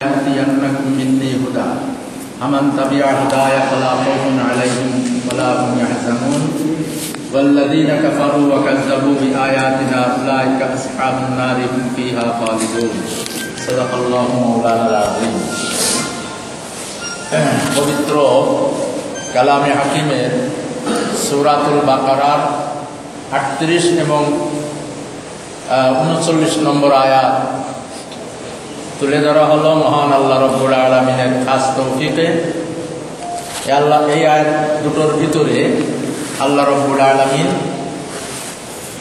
يأتينكم مني هدى فمن تبع هداي فلا خوف عليهم ولا هم يحزنون والذين كفروا وكذبوا بآياتنا أولئك أصحاب النار هم فيها خالدون صدق الله مولانا العظيم। পবিত্র কালামে হাকিমের সূরাতুল বাকারার 38 এবং 39 নম্বর আয়াত তুলে ধরা হলো মহান আল্লাহ রাব্বুল আলামিনের খাস তৌফিকে। এই আয়াত দুটোর ভিতরে আল্লাহ রাব্বুল আলামিন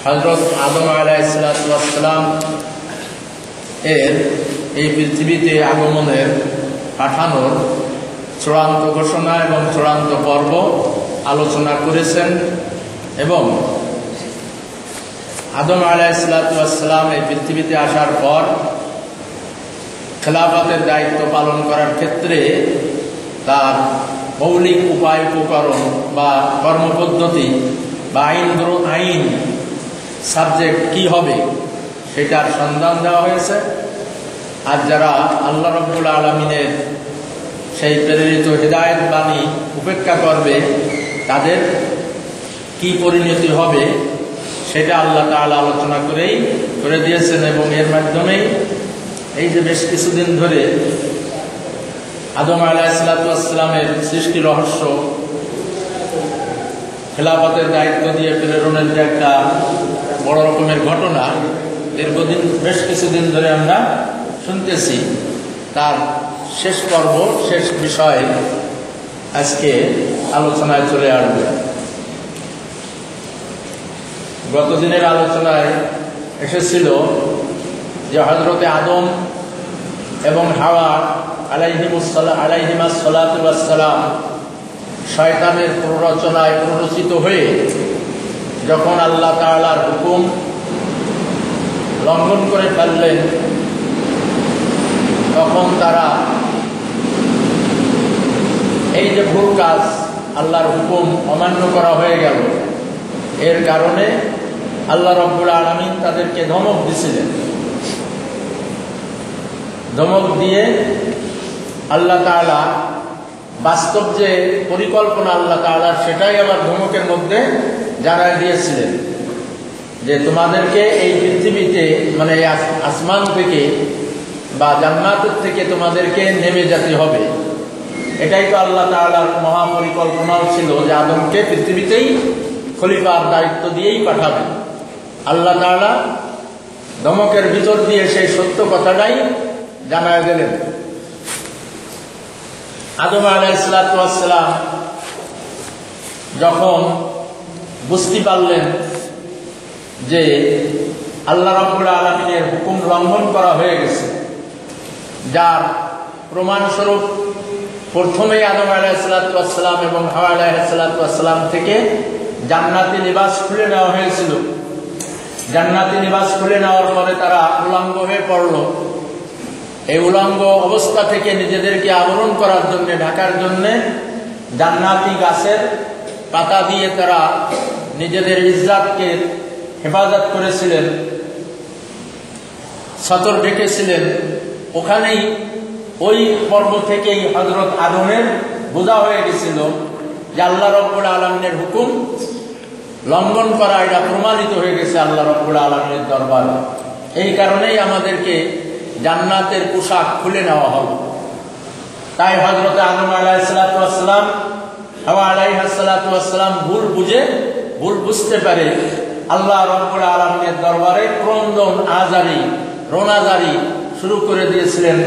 হযরত আদম আলাইহিস সালাম এর এই পৃথিবীতে আগমনের পাঠানোর চূড়ান্ত ঘোষণা এবং চূড়ান্ত পর্ব আলোচনা করেছেন এবং আদম আলাইহিস সালাম এই পৃথিবীতে আসার পর খেলাফতের দায়িত্ব পালন করার ক্ষেত্রে তার মৌলিক উপায় উপকরণ বা কর্মপদ্ধতি বা আইন সাবজেক্ট কি হবে সেটার সন্ধান দেওয়া হয়েছে। আর যারা আল্লাহ রাব্বুল আলামিনের সেই প্রেরিত হিদায়াত বাণী উপেক্ষা করবে তাদের কি পরিণতি হবে সেটা আল্লাহ তাআলা আলোচনা করে দিয়েছেন এবং এর মাধ্যমেই এই যে বেশ কিছুদিন ধরে আদম আলাইহিস সালামের সৃষ্টি রহস্য, খেলাফতের দায়িত্ব দিয়ে প্রেরণের যে একটা বড় রকমের ঘটনা দীর্ঘদিন বেশ কিছুদিন ধরে আমরা শুনতেছি, তার শেষ পর্ব শেষ বিষয় আজকে আলোচনায় চলে আসবে। গতদিনের আলোচনায় এসেছিল যে হযরতে আদম এবং হাওয়া আলাইহিমাস সালাতু ওয়াস সালাম শয়তানের প্ররোচনায় প্ররোচিত হয়ে যখন আল্লাহ তাআলার হুকুম লঙ্ঘন করে ফেললেন তখন তারা এই যে ভুল কাজ, আল্লাহর হুকুম অমান্য করা হয়ে গেল, এর কারণে আল্লাহ রাব্বুল আলামিন তাদেরকে ধমক দিয়েছিলেন। ধমক দিয়ে আল্লাহ তাআলা বাস্তব যে পরিকল্পনা আল্লাহ তাআলার সেটাই আবার ধমকের মধ্যে জানাই দিয়েছিলেন যে তোমাদেরকে এই পৃথিবীতে মানে আসমান থেকে বা জান্নাতের থেকে তোমাদেরকে নেমে যেতে হবে। এটাই তো আল্লাহ তাআলার মহাপরিকল্পনাও ছিল যে আদমকে পৃথিবীতেই খলিফার দায়িত্ব দিয়েই পাঠাবেন। আল্লাহ তাআলা ধমকের ভিতর দিয়ে সেই সত্য কথাটাই জানায় দিলেন। আদম আলাইহিস সালাম যখন বুঝতে পারলেন যে আল্লাহ রাব্বুল আলামিনের হুকুম লঙ্ঘন করা হয়ে গেছে, যার প্রমাণস্বরূপ প্রথমেই আদম আলাইহিস সালাম এবং হাওয়া আলাইহিস সালাম থেকে জান্নাতি লিবাস খুলে নেওয়া হয়েছিল। জান্নাতি লিবাস খুলে নেওয়ার পরে তারা উলঙ্গ হয়ে পড়ল। এই উলঙ্গ অবস্থা থেকে নিজেদেরকে আবরণ করার জন্য, ঢাকার জন্য জান্নাতি গাছের পাতা দিয়ে তারা নিজেদের ইজ্জতকে হেফাজত করেছিলেন, সতর ঢেকেছিলেন। ওখানেই ওই পর্ব থেকেই হযরত আদমের বোঝা হয়ে গেছিল যে আল্লাহ রাব্বুল আলামিনের হুকুম লঙ্ঘন করা এটা প্রমাণিত হয়ে গেছে আল্লাহ রাব্বুল আলামিনের দরবারে। এই কারণেই আমাদেরকে জান্নাতের পোশাক খুলে নেওয়া হলো। তাই হযরত আদম আলাইহিস সালাম, হাওয়া আলাইহিস সালাম ভুল বুঝতে পারে আল্লাহ রাব্বুল আলামিনের দরবারে ক্রন্দন রোনাজারি শুরু করে দিয়েছিলেন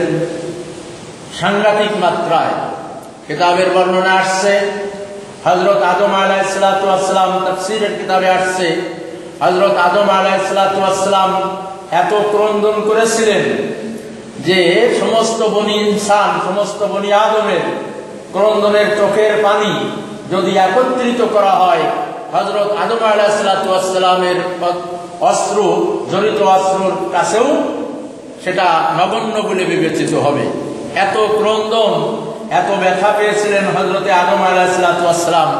সাংঘাতিক মাত্রায়। কিতাবের বর্ণনা আসছে, হযরত আদম আলাইহিস সালাম তাফসীরের কিতাবে আসছে, হযরত আদম আলাইহিস সালাম এত ক্রন্দন করেছিলেন যে সমস্ত বনি ইনসান, সমস্ত বনি আদমের ক্রন্দনের চোখের পানি যদি একত্রিত করা হয় হযরত আদম আলাইহিস সালামের জড়িত অশ্রুর কাছেও সেটা নগণ্য বলে বিবেচিত হবে। এত ক্রন্দন, এত ব্যথা পেয়েছিলেন হযরতে আদম আলাইহিস সালাম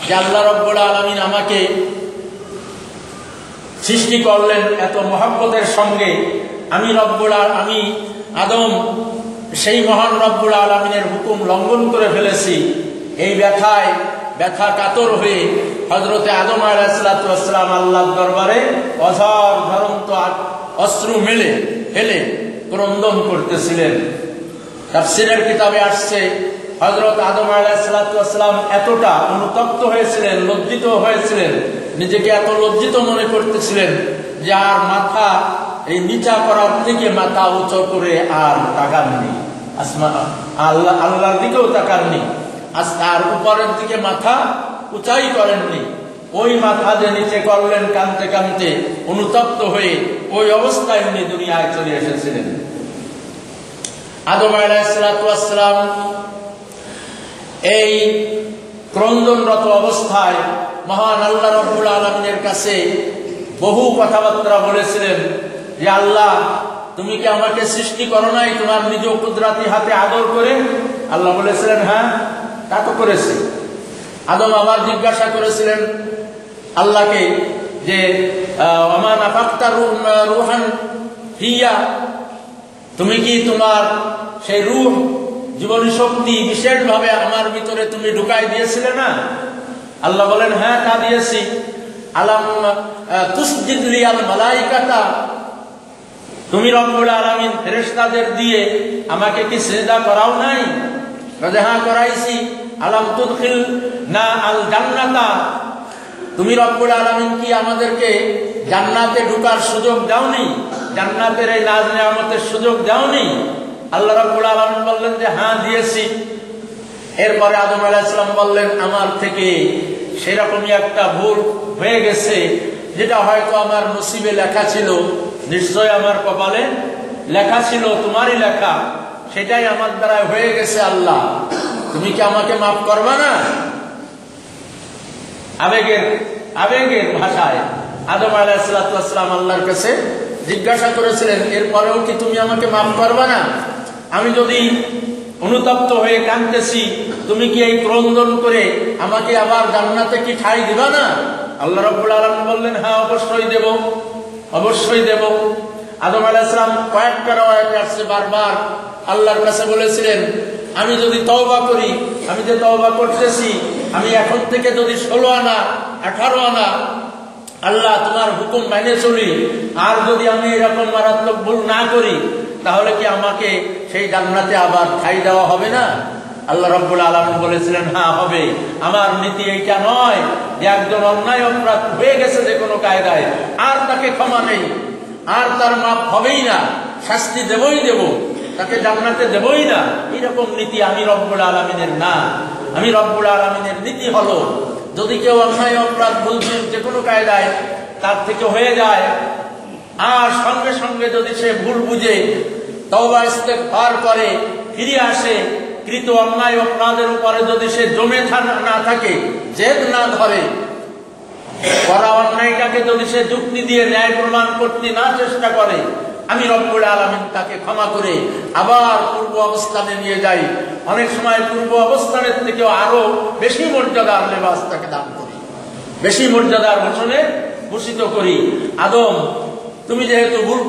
যে আল্লাহ রাব্বুল আলামিন আমাকে সৃষ্টি করলেন এত মহব্বতের সঙ্গে, আমি আদম সেই মহান রব্বুল আলামিনের হুকুম লঙ্ঘন করে ফেলেছি, এই ব্যথা কাতর হয়ে হযরতে আদম আলাইহিস সালাম আল্লাহর দরবারে অঝর ঝরন্ত অশ্রু ফেলে ক্রন্দন করতেছিলেন। তাফসীরের কিতাবে আসছে হযরত আদম আলাইহিস সালাম এতটা অনুতপ্ত হয়েছিলেন, লজ্জিত হয়েছিলেন, নিজেকে এত লজ্জিত মনে করতেছিলেন যে আর মাথা এই নিচা করার থেকে মাথা উঁচু করে আর তাকাননি, আল্লাহর দিকেও তাকাননি, আর উপরের দিকে মাথা উঁচাই করেননি। ওই মাথা যে নিচে করলেন কাঁদতে কাঁদতে অনুতপ্ত হয়ে, ওই অবস্থায় উনি দুনিয়ায় চলে এসেছিলেন। আদম আলাইহিস সালাম এই ক্রন্দনরত অবস্থায় মহান আল্লাহ রাব্বুল আলামিনের কাছে বহু কথাবার্তা বলেছিলেন যে আল্লাহ, তুমি কি আমাকে সৃষ্টি করো নাই তোমার নিজ কুদরতি হাতে আদর করে? আল্লাহ বলেছিলেন হ্যাঁ, তা তো করেছি। আদম আবার জিজ্ঞাসা করেছিলেন আল্লাহকে যে ওমা নাফাখতা রূহান ফিয়া, তুমি কি তোমার সেই রূহ জীবনী শক্তি বিশেষভাবে আমার ভিতরে তুমি ঢুকাই দিয়েছিলে না? আল্লাহ বলেন হ্যাঁ, তা দিয়েছি। আলাম তুসজিদ লিয়াল মালাইকাতা, তুমি রব্বুল আলামিন ফেরেশতাদের দিয়ে আমাকে কি সিজদা করাও নাই? হ্যাঁ করাইছি। আলাম তুদখিল না আল জান্নাতা, তুমি রব্বুল আলামিন কি আমাদেরকে জান্নাতে ঢোকার সুযোগ দাওনি? জান্নাতের এই নাজ নেয়ামতের সুযোগ দাওনি? আল্লাহ রাব্বুল আলামিন বললেন যে হ্যাঁ দিয়েছি। এরপরে আদম আলাইহিস সালাম বললেন আমার থেকে সেরকমই একটা ভুল হয়ে গেছে, যেটা হয়তো আমার নসিবে লেখা ছিল, নিশ্চয় আমার কপালে লেখা ছিল, তোমারই লেখা, সেটাই আমার দ্বারা হয়ে গেছে। আল্লাহ, তুমি কি আমাকে মাফ করবা না? আবেগের ভাষায় আদম আলাইহিস সালাম আল্লাহর কাছে জিজ্ঞাসা করেছিলেন, এরপরেও কি তুমি আমাকে মাফ করবা না? আমি যদি অনুতপ্ত হয়ে কাঁদতেছি, তুমি কি এই ক্রন্দন করে আমাকে আবার জান্নাতে কি ঠাঁই দিবা না? আল্লাহ রাব্বুল আলামিন বললেন হ্যাঁ, অবশ্যই দেব। আদম আলাইহিস সালাম কয়েকটা রওয়ায়াতে আসছে বারবার আল্লাহর কাছে বলেছিলেন, আমি যদি তওবা করি, আমি যে তওবা করতেছি, আমি এখন থেকে যদি 16 আনা 18 আনা আল্লাহ তোমার হুকুম মেনে চলি, আর যদি আমি এরকম মারাত্মক ভুল না করি, তাহলে কি আমাকে সেই জান্নাতে আবার ঠাঁই দেওয়া হবে না? আল্লাহ রাব্বুল আলামিন বলেছিলেন হ্যাঁ হবে। আমার নীতি এইটা নয় যে একজন অন্যায় অপরাধ হয়ে গেছে যে কোনো কায়দায় আর তাকে ক্ষমা নেই, আর তার মাপ হবেই না, শাস্তি দেবই দেব, তাকে জান্নাতে দেবই না, এরকম নীতি আমি রব্বুল আলামিনের না। আমি রব্বুল আলামিনের নীতি হলো, যদি কেউ অন্যায় অপরাধ ভুলছে যে কোনো কায়দায় তার থেকে হয়ে যায়, আর সঙ্গে সঙ্গে যদি সে ভুল বুঝে তওবা ইস্তেগফার করে ফিরে আসে, কৃত অন্যায় অপরাধের উপরে যদি সে জমে না থাকে, জেদ না ধরে, করা অন্যায়টাকে যদি সে যুক্তি দিয়ে ন্যায় প্রমাণ করতে না চেষ্টা করে, আমি রব্বুল আলামিন তাকে ক্ষমা করে আবার পূর্ব অবস্থানে নিয়ে যাই। অনেক সময় পূর্ব অবস্থানের থেকেও আরো বেশি মর্যাদার লেবাস তাকে দান করি, বেশি মর্যাদার ভূষণে ভূষিত করি। আদম, তুমি যেহেতু ভুল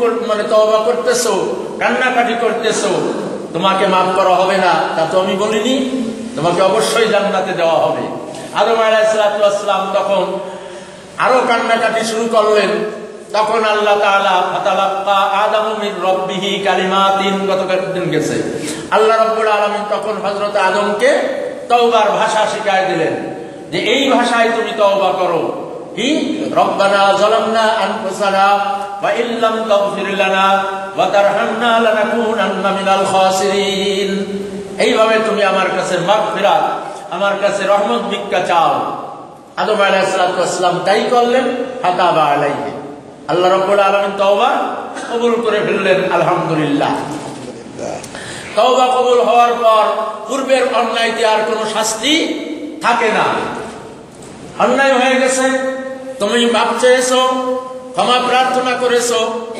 তওবা করতেছো, কান্নাকাটি করতেছো, তোমাকে মাফ করা হবে না তা তো আমি বলিনি, তোমাকে অবশ্যই জান্নাতে দেওয়া হবে। আদম আলাইহিস সালাম তখন আরো কান্নাকাটি শুরু করলেন। তখন আল্লাহ তাআলা ফাতালাক্কা আদামু মির রাব্বিহি কালিমাতিন, গতকাল গেছে, আল্লাহ রাব্বুল আলামিন তখন হযরত আদমকে তওবার ভাষা শিখায় দিলেন যে এই ভাষায় তুমি তওবা করো। কি? রব্বানা যালামনা আনফুসানা ওয়া ইল্লাম তাগফির লানা ওয়া তারহামনা লানাকুনান্না মিনাল খাসিরিন। এইভাবে তুমি আমার কাছে মাগফিরাত, আমার কাছে রহমত ভিক্ষা চাও। আদম আলাইহিস সালাম তাই করলেন। ফাতাবা আলাইহি, আল্লাহ রাব্বুল আলামিন তওবা কবুল করে ফেললেন। আলহামদুলিল্লাহ। তওবা কবুল হওয়ার পর পূর্বের অন্যায়তে আর কোনো শাস্তি থাকে না। অন্যায় হয়ে গেছে, তুমি মাপ চেয়েছো, ক্ষমা প্রার্থনা করেছো,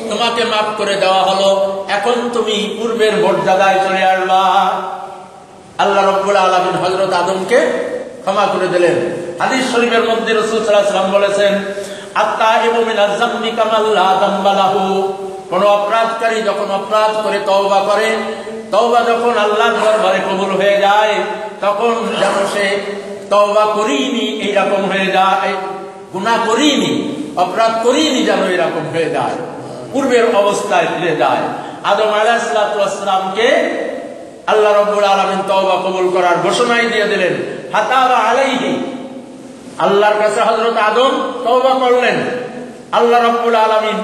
তোমাকে মাফ করে দেওয়া হলো, এখন তুমি পূর্বের মর্যাদায় চলে আসবা। আল্লাহ রাব্বুল আলামিন হযরত আদমকে ক্ষমা করে দিলেন। হাদিস শরীফের মধ্যে রাসূল সাল্লাল্লাহু আলাইহি ওয়াসাল্লাম বলেছেন, আত-তাইবু মিনাজ যামবি কামাল লা যামবা লাহু, কোন অপরাধকারী যখন অপরাধ করে তওবা করে তওবা যখন আল্লাহর দরবারে কবুল হয়ে যায় তখন যেন সে তওবা করিনি এইরকম হয়ে যায়, গুনাহ করিনি, অপরাধ করিনি যেন এরকম হয়ে যায়, পূর্বের অবস্থায় ফিরে যায়। আদম আলাইহিস সালামকে আল্লাহ রাব্বুল আলামিন তওবা কবুল করার ঘোষণাই দিয়ে দিলেন। ফাতাবা আলাইহি, আল্লাহর কাছে হযরত আদম তওবা করলেন, আল্লাহ রাব্বুল আলামিন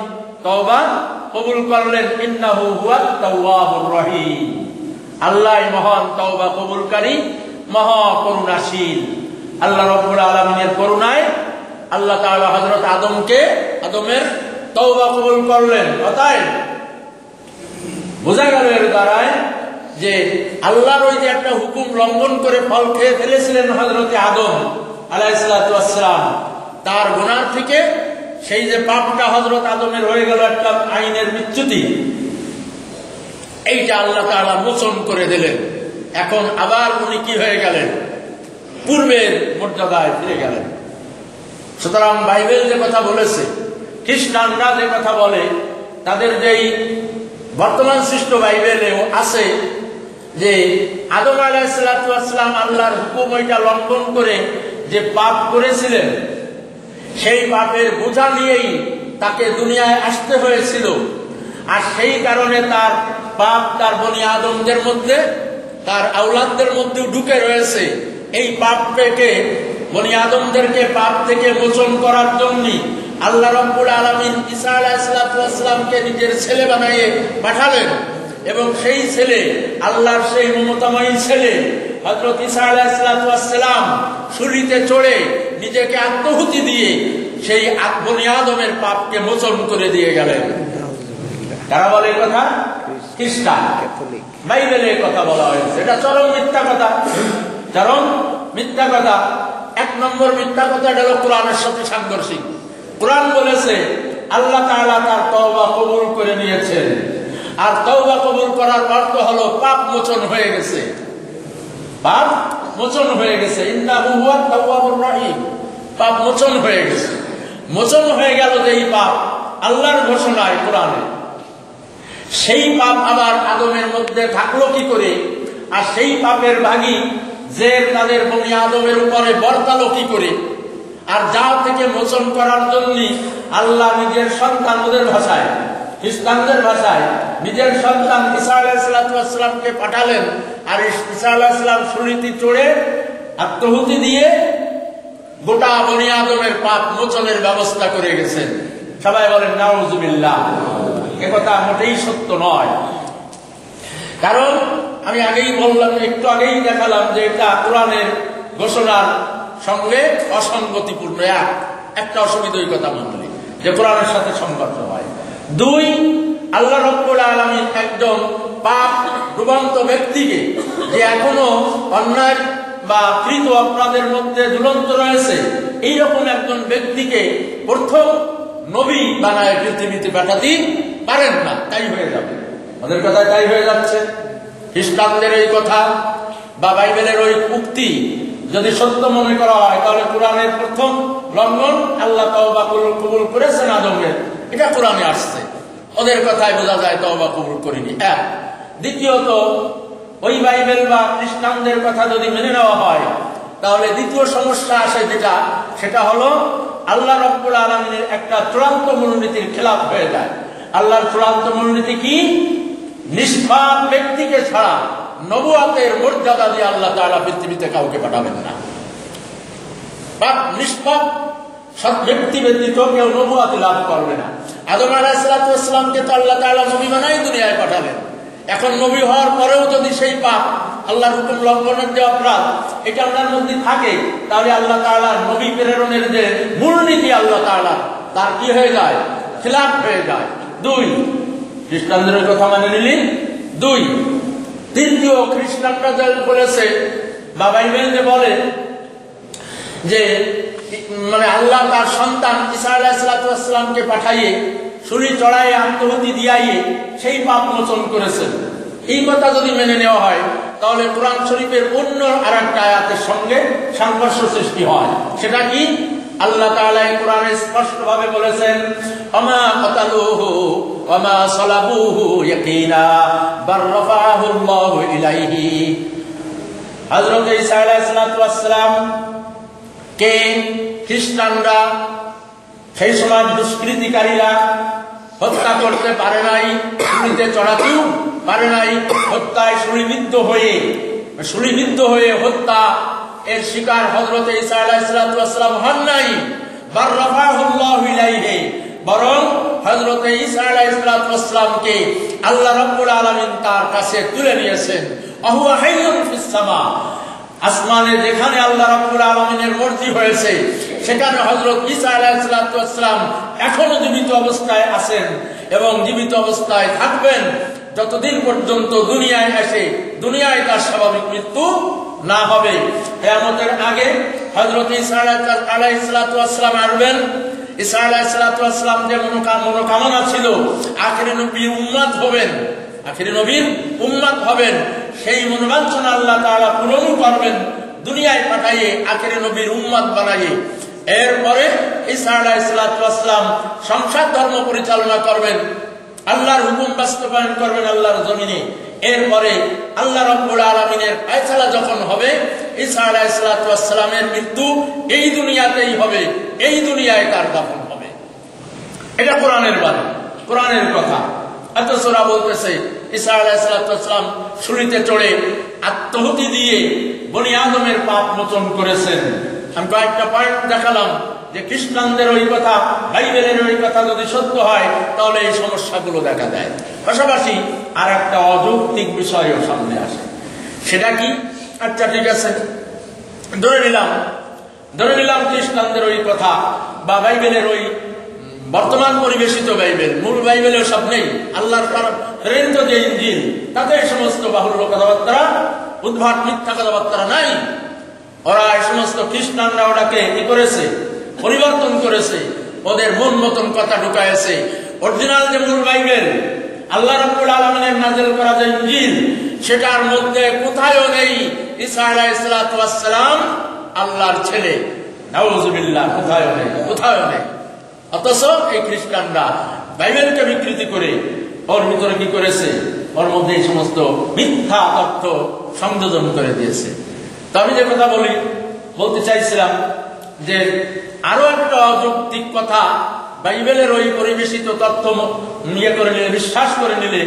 তওবা কবুল করলেন। ইন্নাহু হুয়াত তাওয়াবুর রহিম, আল্লাহ মহান তওবা কবুলকারী, মহা করুণাশীল। আল্লাহ রাব্বুল আলামিনের করুণায় আল্লাহ তাআলা হযরত আদমের তওবা কবুল করলেন। অতএব বোঝা গেল এর দ্বারায় যে আল্লাহর ওই যে একটা হুকুম লঙ্ঘন করে ফল খেয়ে ফেলেছিলেন হযরত আদম আলাইহিস সালাম, তার গুনাহ থেকে সেই যে পাপটা হযরত আদমের হয়ে গেল একটা আইনের বিচ্যুতি, এইটা আল্লাহ তাআলা মোচন করে দিলেন। এখন আবার উনি কি হয়ে গেলেন? পূর্বের মর্যাদায় ফিরে গেলেন। সুতরাং বাইবেল যে কথা বলেছে, খ্রিস্টানরা যে কথা বলে, তাদের যেই বর্তমান সৃষ্ট বাইবেলেও আছে যে আদম আলাইহিস সালাম আল্লাহর হুকুম ওইটা লঙ্ঘন করে যে পাপ করেছিলেন, সেই পাপের বোঝা নিয়েই তাকে দুনিয়ায় আসতে হয়েছিল। আর সেই কারণে তার পাপ তার বনি আদমদের মধ্যে, তার আওলাদদের মধ্যে ঢুকে রয়েছে। এই পাপ থেকে বনি আদমদেরকে পাপ থেকে মোচন করার জন্য আল্লাহ রাব্বুল আলামিন ঈসা আলাইহিস সালামকে নিজের ছেলে বানিয়ে পাঠালেন। এবং সেই ছেলে, আল্লাহর সেই মমতাময়ী ছেলে হযরত ঈসা আলাইহিস সালাম শুলিতে চড়ে নিজেকে আত্মাহুতি দিয়ে সেই বনি আদমের পাপকে মোচন করে দিয়ে গেলেন। কারা বলে এই কথা? খ্রিস্টান। বাইবেলে কথা বলা হয়েছে, এটা চরম মিথ্যা কথা, চরম মিথ্যা কথা। এক নম্বর মিথ্যা কথা এটা হলো কোরআনের সাথে সাংঘর্ষিক। কোরআন বলেছে আল্লাহ তাআলা তার তওবা কবুল করে নিয়েছেন, আর তওবা কবুল করার অর্থ হলো পাপ মোচন হয়ে গেছে, পাপ মোচন হয়ে গেছে। ইন্নাহু হুয়াত তাওয়াবুর রহিম, পাপ মোচন হয়ে গেছে। মোচন হয়ে গেল যে এই পাপ আল্লাহর ঘোষণায় কোরআনে, সেই পাপ আবার আদমের মধ্যে থাকলো কি করে? আর সেই পাপের ভাগী যে তাদের বনি আদমের উপরে বর্তালো কি করে? আর যা থেকে মোচন করার জন্য আল্লাহ নিজের সন্তান, ওদের ভাষায়, খ্রিস্টানদের ভাষায়, নিজের সন্তান ঈসা আলাইহিস সালামকে পাঠালেন। আর ঈসা আলাইহিস সালাম শুলিতে চড়ে আত্মাহুতি দিয়ে গোটা বনি আদমের পাপ মোচনের ব্যবস্থা করে গেছেন। সবাই বলেন নাউজুবিল্লাহ। একথা মোটেই সত্য নয়। কারণ আমি আগেই বললাম, একটু আগেই দেখালাম যে এটা কোরআনের ঘোষণার সঙ্গে অসঙ্গতিপূর্ণ। একটা অসুবিধাই কথা মানলে যে কোরআনের সাথে সংঘর্ষ হয়। দুই, আল্লাহ রাব্বুল আলামিন একজন পাপ ডুবন্ত ব্যক্তিকে, যে এখনো অন্যায় বা কৃত অপরাধের মধ্যে ঝুলন্ত রয়েছে, এইরকম একজন ব্যক্তিকে প্রথম নবী বানায় পৃথিবীতে পাঠাতে পারেন না। তাই হয়ে যাবে, ওদের কথায় তাই হয়ে যাচ্ছে। খ্রিস্টানদের এই কথা বা বাইবেলের ওই উক্তি যদি সত্য মনে করা হয়, তাহলে কোরআনের প্রথম লঙ্ঘন আল্লাহ তওবা কবুল করেছেন আদমের, এটা কোরআনে আসছে। ওদের কথায় বোঝা যায় তওবা কবুল করিনি। এক। দ্বিতীয়ত, ওই বাইবেল বা খ্রিস্টানদের কথা যদি মেনে নেওয়া হয়, তাহলে দ্বিতীয় সমস্যা আসে যেটা, সেটা হলো আল্লাহ রাব্বুল আলামিনের একটা চূড়ান্ত মূলনীতির খেলাফ হয়ে যায়। আল্লাহর চূড়ান্ত মূলনীতি কি? নিষ্পাপ ব্যক্তিকে ছাড়া নবুয়াতের মর্যাদা দিয়ে আল্লাহ তাআলা পৃথিবীতে কাউকে পাঠাবেন না। নিষ্পাপ সৎ ব্যক্তি ব্যতীত কেউ নবুয়াত লাভ করবে না। আদম আলাইহিস সালামকে তো আল্লাহ তাআলা নবী বানাই দুনিয়ায় পাঠালেন। এখন নবী হওয়ার পরেও যদি সেই পাপ, আল্লাহর হুকুম লঙ্ঘনের যে অপরাধ, এটা আপনার মধ্যে থাকে, তাহলে আল্লাহ তাআলা নবী প্রেরণের যে মূলনীতি আল্লাহ তাআলা, তার কি হয়ে যায়? খিলাফ হয়ে যায়। দুই, খ্রিস্টানদের কথা মানে নিলি। দুই, তৃতীয়, খ্রিস্টানরা যা বলেছে বা বাইবেল যে বলে যে মানে আল্লাহ তার সন্তান ঈসা আলাইহিস সালামকে পাঠাইয়ে ছুরি চড়াইয়ে আত্মাহুতি দিয়াইয়ে সেই পাপ মোচন করেছেন, এই কথা যদি মেনে নেওয়া হয়, তাহলে কোরআন শরীফের অন্য আর একটা আয়াতের সঙ্গে সংঘর্ষ সৃষ্টি হয়। সেটা কি? আল্লাহ তাআলা এই কোরআনে স্পষ্টভাবে বলেছেন, ওমা কাতালুহু ওমা সালাবুহু ইয়াকিনা বার রাফাআহু আল্লাহু ইলাইহি। হযরত ঈসা আলাইহিস সালাম কে খ্রিস্টানরা সেই সময় দুষ্কৃতিকারীরা হত্যা করতে পারে নাই, ছুরিতে চড়াতেও পারে নাই। হত্যায় শুলিবিদ্ধ হয়ে হত্যা এর শিকার হযরত ঈসা আলাইহিস সালাম হন নাই। বার রাফাআহু আল্লাহু ইলাইহি, বরং হযরত ঈসা আলাইহিস সালামকে আল্লাহ রাব্বুল আলামিন তার কাছে তুলে নিয়েছেন। আহুয়া হাইয়ুন ফিস সামা, আসমানে যেখানে আল্লাহ রাব্বুল আলামিনের মর্জি হয়েছে সেখানে হযরত ঈসা আলাইহিস সালাম এখনো জীবিত অবস্থায় আছেন এবং জীবিত অবস্থায় থাকবেন যতদিন পর্যন্ত দুনিয়ায় আসে, দুনিয়ায় তার স্বাভাবিক মৃত্যু না হবে। কিয়ামতের আগে হযরত ঈসা আলাইহিস সালাম আসবেন। ঈসা আলাইহিস সালাম যে মনোকামনা ছিল আখিরি নবীর উম্মত হবেন, সেই মনোবাঞ্ছনা আল্লাহ তাআলা পূরণ করবেন দুনিয়ায় পাঠিয়ে আখিরি নবীর উম্মত বানাইয়ে। এরপরে ঈসা আলাইহিস সালাম সংসার ধর্ম পরিচালনা করবেন, আল্লাহর হুকুম বাস্তবায়ন করবেন আল্লাহর জমিনে। এরপরে আল্লাহ রাব্বুল আলামিনের ফয়সালা যখন হবে, ঈসা আলাইহিস সালামের মৃত্যু এই দুনিয়াতেই হবে, এই দুনিয়ায় তার দাফন হবে। এটা কোরআনের বাণী, কোরআনের কথা। অথচ ওরা বলতেছে ঈসা আলাইহিস সালাম শুলিতে চড়ে আত্মাহুতি দিয়ে বনি আদমের পাপ মোচন করেছেন। আমি কয়েকটা পয়েন্ট দেখালাম যে খ্রিস্টানদের ওই কথা, বাইবেলের ওই কথা যদি সত্য হয় তাহলে এই সমস্যাগুলো দেখা দেয়। পাশাপাশি আর একটা অযৌক্তিক বিষয়ও সামনে আসে। সেটা কি? আচ্ছা ঠিক আছে, ধরে নিলাম খ্রিস্টানদের ওই কথা বা বাইবেলের ওই বর্তমান পরিবেশিত বাইবেল, মূল বাইবেলেও সব নেই। আল্লাহর প্রেরিত যে ইনজিল তাতে এই সমস্ত বাহুল্য কথাবার্তা, উদ্ভট মিথ্যা কথাবার্তা নাই। ওরা এই সমস্ত খ্রিস্টানরা ওটাকে কি করেছে? পরিবর্তন করেছে, ওদের মন মতন কথা ঢুকাইছে। অরিজিনাল যে মূল বাইবেল, আল্লাহ রাব্বুল আলামিনের নাযিল করা যে ইনজিল, সেটার মধ্যে কোথাও নেই ঈসা আলাইহিস সালাম আল্লাহর ছেলে। নাউযুবিল্লাহ, কোথাও নেই। অথচ এই খ্রিস্টানরা বাইবেলকে বিকৃতি করে ওর ভিতরে কি করেছে? ওর মধ্যে এই সমস্ত মিথ্যা তথ্য সংযোজন করে দিয়েছে। তো আমি যে কথা বলতে চাইছিলাম যে আরো একটা অযৌক্তিক কথা, বাইবেলের ওই পরিবেশিত তথ্য নিয়ে করে নিলে, বিশ্বাস করে নিলে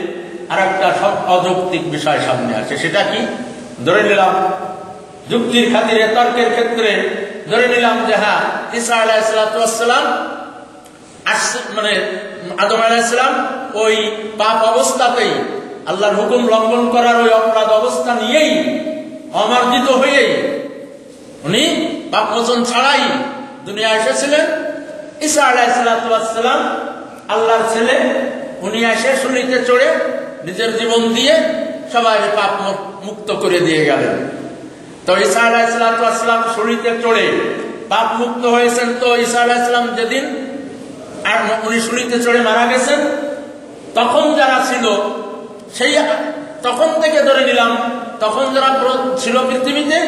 আর একটা সব অযৌক্তিক বিষয় সামনে আসে। সেটা কি? ধরে নিলাম যুক্তির খাতিরে, তর্কের ক্ষেত্রে ধরে নিলাম যে হ্যাঁ, ঈসা আলাইহিস সালাম মানে আদম আলাইহিস সালাম ওই পাপ অবস্থাতেই, আল্লাহর হুকুম লঙ্ঘন করার ওই অপরাধ অবস্থা নিয়েই, অমার্জিত হয়েই, উনি পাপ মোচন ছাড়াই দুনিয়া এসেছিলেন। ঈসা আলাইহিস সালাম আল্লাহর ছেলে, উনি এসে শুলিতে চড়ে নিজের জীবন দিয়ে সবাই পাপ মুক্ত করে দিয়ে গেলেন। তো ঈসা আলাইহিস সালাম শুলিতে চড়ে পাপ মুক্ত হয়েছেন। তো ঈসা আলাইহিস সালাম যেদিন আর উনি শুলিতে চড়ে মারা গেছেন, তখন যারা ছিল তখন থেকে ধরে নিলাম, তখন যারা ছিল পৃথিবীতে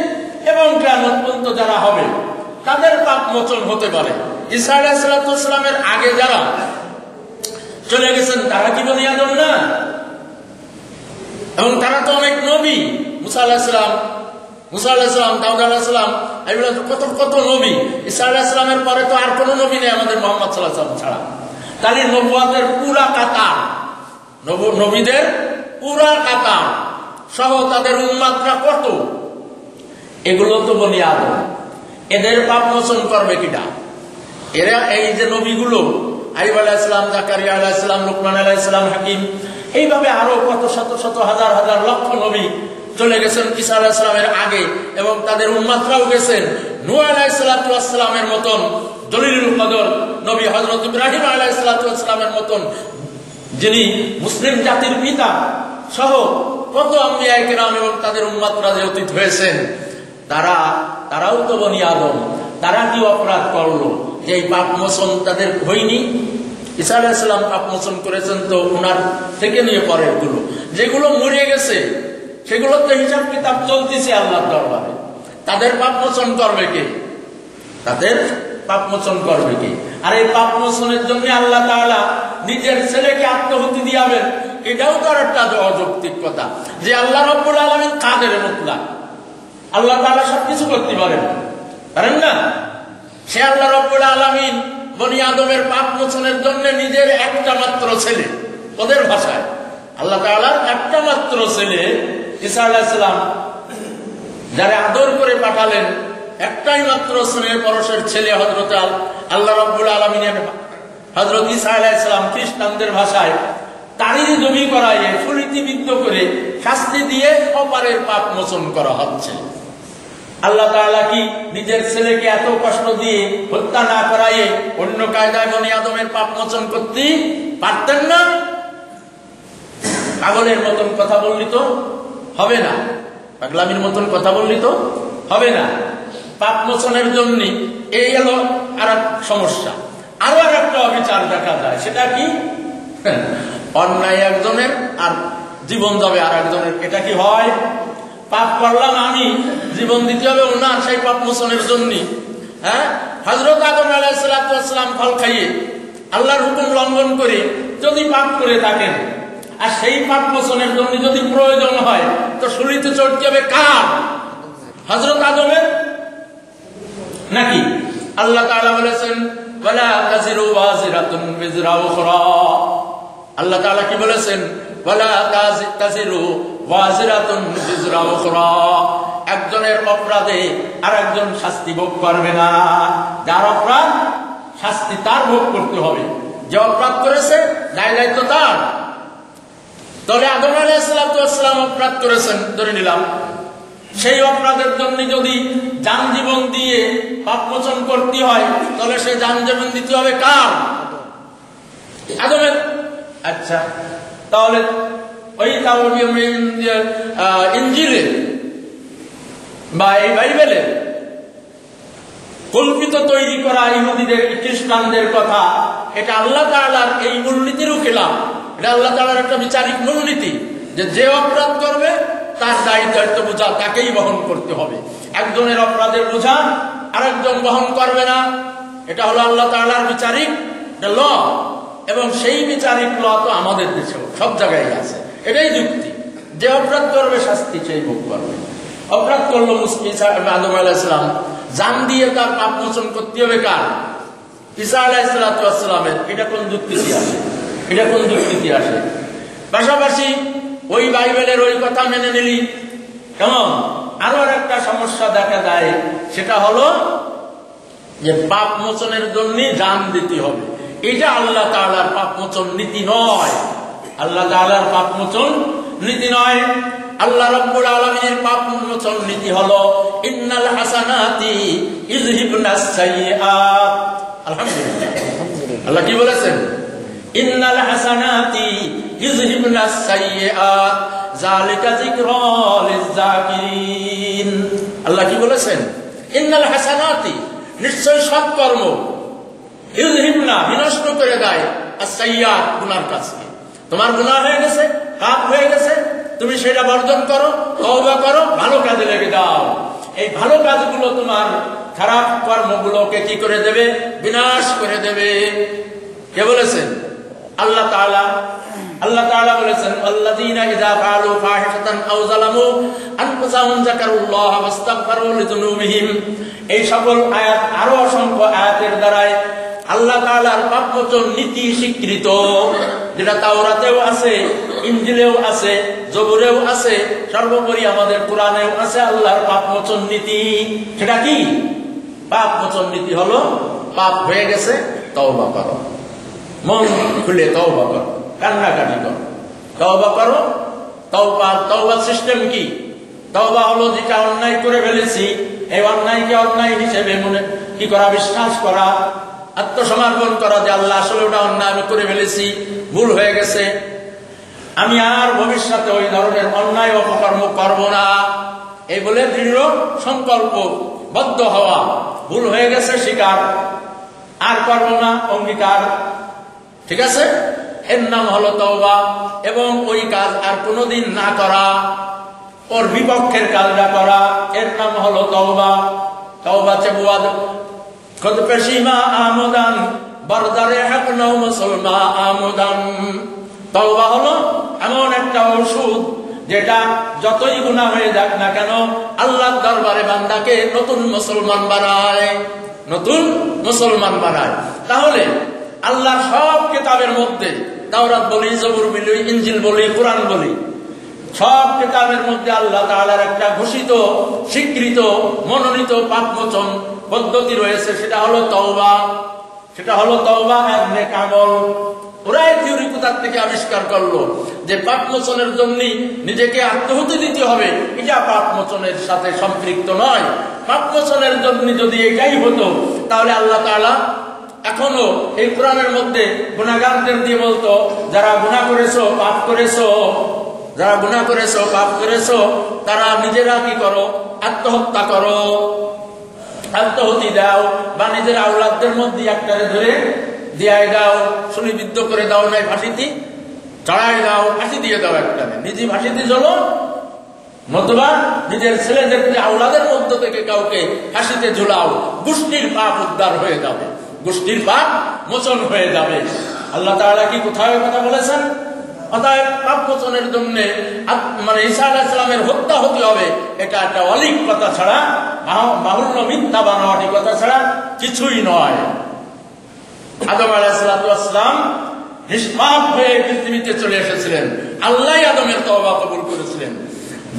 এবং কিয়ামত পর্যন্ত যারা হবে তাদের পাপ মোচন হতে পারে। ঈসা আলাইহিস সালামের আগে যারা চলে গেছেন তারা কি বনি আদম না? এবং তারা তো অনেক নবী, মুসা আলাইহিস সালাম, দাউদ আলাইহিস সালাম, এগুলো কত নবী। ঈসা আলাইহিস সালামের পরে তো আর কোনো নবী নেই আমাদের মুহাম্মদ সাল্লাল্লাহু আলাইহি ওয়াসাল্লাম ছাড়া। তাহলে নবুয়তের পুরা কাতার, নবীদের পুরা কাতার সহ তাদের উম্মতরা কত? এগুলো তো বনি আদম। এদের পাপ মোচন করবে কিনা? এরা এই যে নবীগুলো, আইয়ুব আলাইহিস সালাম, জাকারিয়া আলাইহিস সালাম, লুকমান আলাইহিস সালাম, হাকিম, এইভাবে আরো কত শত হাজার লক্ষ নবী চলে গেছেন ঈসা আলাইহিস সালামের আগে, এবং তাদের উম্মতরাও গেছেন। নূহ আলাইহিস সালামের মতন দলিলুল কদর নবী, হযরত ইব্রাহিম আলাইহিস সালামের মতন যিনি মুসলিম জাতির পিতা সহ কত আম্বিয়া কিরাম এবং তাদের উম্মতরা যে অতীত হয়েছেন, তারাও তো বনি আদম। তারা কি অপরাধ করলো যে এই পাপ মোচন তাদের হয়নি? ঈসা আলাইহিস সালাম পাপ মোচন করেছেন, তো উনার থেকে নিয়ে পরের গুলো যেগুলো মরে গেছে সেগুলো তো হিসাব কিতাব চলতেছে আল্লাহর দরবারে। তাদের পাপ মোচন করবে কে? তাদের পাপ মোচন করবে কি? আর এই পাপ মোচনের জন্য আল্লাহ তাআলা নিজের ছেলেকে আত্মহুতি দিয়াবেন, এটাও তো একটা অযৌক্তিক কথা। যে আল্লাহ রাব্বুল আলামিন কাদের মুতলাক, আল্লাহ তাআলা সবকিছু করতে পারেন না? সে আল্লাহ রাব্বুল আলামিন বনি আদমের পাপ মোচনের জন্য নিজের একটা মাত্র ছেলে, ওদের ভাষায় আল্লাহ তাআলার একটা মাত্র ছেলে ঈসা আলাইহিস সালাম যারা আদর করে পাঠালেন, একটাই মাত্র স্নেহ পরশের ছেলে হযরত আল্লাহ রাব্বুল আলামিনের হযরত ঈসা আলাইহিস সালাম খ্রিস্টানদের ভাষায় তারই জমি করাইয়ে ফুলিতিবিদ্ধ করে শাস্তি দিয়ে অপারের পাপ মোচন করা হচ্ছে। আল্লাহ তাআলা কি নিজের ছেলেকে এত কষ্ট দিয়ে হত্যা না করাইয়ে অন্য কায়দায় বনি আদমের পাপ মোচন করতে পারতেন না? পাগলের মতন কথা বললি তো হবে না, পাগলামির মতন কথা বললি তো হবে না। পাপ মোচনের জন্য এই হলো আর এক সমস্যা। আরো আর একটা অবিচার দেখা যায়, সেটা কি? অন্যায় একজনের আর জীবন যাবে আর একজনের। এটা কি হয়? পাপ করলাম আমি, জীবন দিতে হবে ওনার সেই পাপ মোচনের জন্য। হ্যাঁ, হযরত আদম আলাইহিস সালাম ফল খাইয়ে আল্লাহর হুকুম লঙ্ঘন করে যদি পাপ করে থাকেন, আর সেই পাপ মোচনের জন্য যদি প্রয়োজন হয়, তো শুলিতে চড়তে হবে কার? হযরত আদমের নাকি? আল্লাহ তাআলা বলেছেন ওয়ালা তাজিরু ওয়াজিরাতুন বিজরা উখরা। আল্লাহ তাআলা কি বলেছেন? ওয়ালা তাজিরু ওয়াজিরাতুন বিজরা উখরা। একজনের অপরাধে আরেকজন শাস্তি ভোগ করবে না। যার অপরাধ শাস্তি তার ভোগ করতে হবে। যে অপরাধ করেছে দায় তো তার। তবে আদম আলাইহিস সালাম অপরাধ করেছেন ধরে নিলাম, সেই অপরাধের জন্য যদি জান জীবন দিয়ে পাপ মোচন করতে হয়, তাহলে সেই জান জীবন দিতে হবে কার? আদমের। আচ্ছা, তাহলে ওই ইনজিলে বা এই বাইবেলে কল্পিত তৈরি করা ইহুদিদের খ্রিস্টানদের কথা, এটা আল্লাহ তাআলার এই মূলনীতিরও খেলাফ। এটা আল্লাহ তাআলার একটা বিচারিক মূলনীতি যে যে অপরাধ করবে তার দায়িত্ব বোঝা তাকেই বহন করতে হবে। একজনের অপরাধের বোঝা আরেকজন বহন করবে না। এটা হলো আল্লাহ তাআলার বিচারিক ল, এবং সেই বিচারিক ল তো আমাদের দেশেও সব জায়গায় আছে। এটাই যুক্তি, যে অপরাধ করবে শাস্তি সেই ভোগ করবে। অপরাধ করলো আদম আলাইহিস সালাম, জান দিয়ে তার পাপ মোচন করতে হবে কার? ঈসা আলাইহিস সালামের। এটা কোন যুক্তিতে আসে? এটা কোন যুক্তিতে আসে? পাশাপাশি ওই বাইবেলের ওই কথা মেনে নিলি কেমন? আরো একটা সমস্যা দেখা যায়, সেটা হলো যে পাপ মোচনের জন্য জান দিতে হবে। এটা আল্লাহ তাআলার পাপ মোচন নীতি নয়। আল্লাহ তাআলার পাপ মোচন নীতি নয়। আল্লাহ রাব্বুল আলামিনের পাপ মোচন নীতি হলো ইন্নাল হাসানাতি ইযহিবনাস সাইয়্যাত। আলহামদুলিল্লাহ, আল্লাহ কি বলেছেন? ইন্নাল হাসানাতি ইযহিবনাস সাইয়্যাত যালিকা যিকরা লিয-যাকিরিন। আল্লাহ কি বলেছেন? ইন্নাল হাসানাতি, নিশ্চয় সৎকর্ম, ইযহিবনা, বিনষ্ট করে দেয়, আস-সাইয়্যাত, গুনার কাজকে। তোমার গুনাহ হয়ে গেছে, পাপ হয়ে গেছে, তুমি সেটা বর্জন করো, তওবা করো, ভালো কাজে লেগে যাও। এই ভালো কাজগুলো তোমার খারাপ কর্মগুলোকে কি করে দেবে? বিনাশ করে দেবে। কে বলেছেন? আল্লাহ তাআলা। আল্লাহ তাআলা বলেছেন আল্লাযীনা ইযা ফাআলু ফাহিশাতান আও যালামু আনফুসাহুম যাকারুল্লাহ ওয়াস্তাগফারু লিযুনুবিহিম। এই সকল আয়াত, আরো অসংখ্য আয়াতের দ্বারাই আল্লাহ তাআলার পাপ মোচন নীতি স্বীকৃত, যেটা তাওরাতেও আছে, ইনজিলেও আছে, জবুরেও আছে, সর্বোপরি আমাদের কোরআনেও আছে আল্লাহর পাপ মোচন নীতি। সেটা কি? পাপ মোচন নীতি হলো পাপ হয়ে গেছে, তওবা করো, মন খুলে তওবা করো, কান্নাকাটি করো, তওবা করো। তওবার সিস্টেম কি? তওবা হলো যেটা অন্যায় করে ফেলেছি, এই অন্যায়কে অন্যায় হিসেবে মনে কি করা? বিশ্বাস করা, আত্মসমর্পণ করা যে আল্লাহ আসলে ওটা অন্যায় আমি করে ফেলেছি, ভুল হয়ে গেছে, আমি আর ভবিষ্যতে ওই ধরনের অন্যায় অপকর্ম করব না, এই বলে দৃঢ় সংকল্প বদ্ধ হওয়া। ভুল হয়ে গেছে স্বীকার, আর করব না, অঙ্গীকার। ঠিক আছে, এর নাম হলো তওবা। এবং ওই কাজ আর কোনোদিন না করা, ওর বিপক্ষের কাজটা করা, এর নাম হলো তওবা। তওবা চেবুয়াদ খুদ পেশিমা আমদান বারদারে হক নও মুসলমান আমদান। তওবা হলো এমন একটা ওষুধ যেটা যতই গুনাহ হয়ে যাক না কেন আল্লাহর দরবারে বান্দাকে নতুন মুসলমান বানায়, নতুন মুসলমান বানায়। তাহলে আল্লাহর সব কিতাবের মধ্যে, তাওরাত বলি, জবুর বলি, ইনজিল বলি, কোরআন বলি, সব কিতাবের মধ্যে আল্লাহ তাআলার একটা ঘোষিত, স্বীকৃত, মনোনীত পাপমোচন পদ্ধতি রয়েছে। সেটা হলো তওবা, সেটা হলো তওবা আর নেক আমল। ওরা এই থিওরি কোথার থেকে আবিষ্কার করলো যে পাপমোচনের জন্য নিজেকে আত্মহতি দিতে হবে, এটা পাপমোচনের সাথে সম্পৃক্ত নয়। পাপমোচনের জন্য যদি এটাই হতো তাহলে আল্লাহ তাআলা এখনো এই কোরআনের মধ্যে গুনাহগারদের দিয়ে বলতো, যারা গুনাহ করেছো, পাপ করেছো, যারা গুনাহ করেছো, পাপ করেছো, তারা নিজেরা কি করো? আত্মহত্যা করো, আত্মহতি দাও, বা নিজের আওলাদদের মধ্যে একটারে ধরে দিয়াই দাও, শুলিবিদ্ধ করে দাও, নাই ফাঁসিতে চড়াই দাও, ফাঁসি দিয়ে দাও একটারে, নিজে ফাঁসিতে চলো, নতুবা নিজের ছেলেদের আওলাদের মধ্য থেকে কাউকে ফাঁসিতে ঝুলাও। গোষ্ঠীর পাপ উদ্ধার হয়ে যাবে, গোষ্ঠীর পাপ মোচন হয়ে যাবে। আল্লাহ তাআলা কি কোথায় কথা বলেছেন? অতএব পাপ মোচনের জন্য মানে ঈসা আলাইহিস সালামের হত্যা হতে হবে, এটা একটা অলিক কথা ছাড়া, বাহুল্য মিথ্যা বানোয়াটি কথা ছাড়া কিছুই নয়। আদম আলাইহিস সালাম নিষ্পাপ হয়ে পৃথিবীতে চলে এসেছিলেন, আল্লাহ আদমের তওবা কবুল করেছিলেন।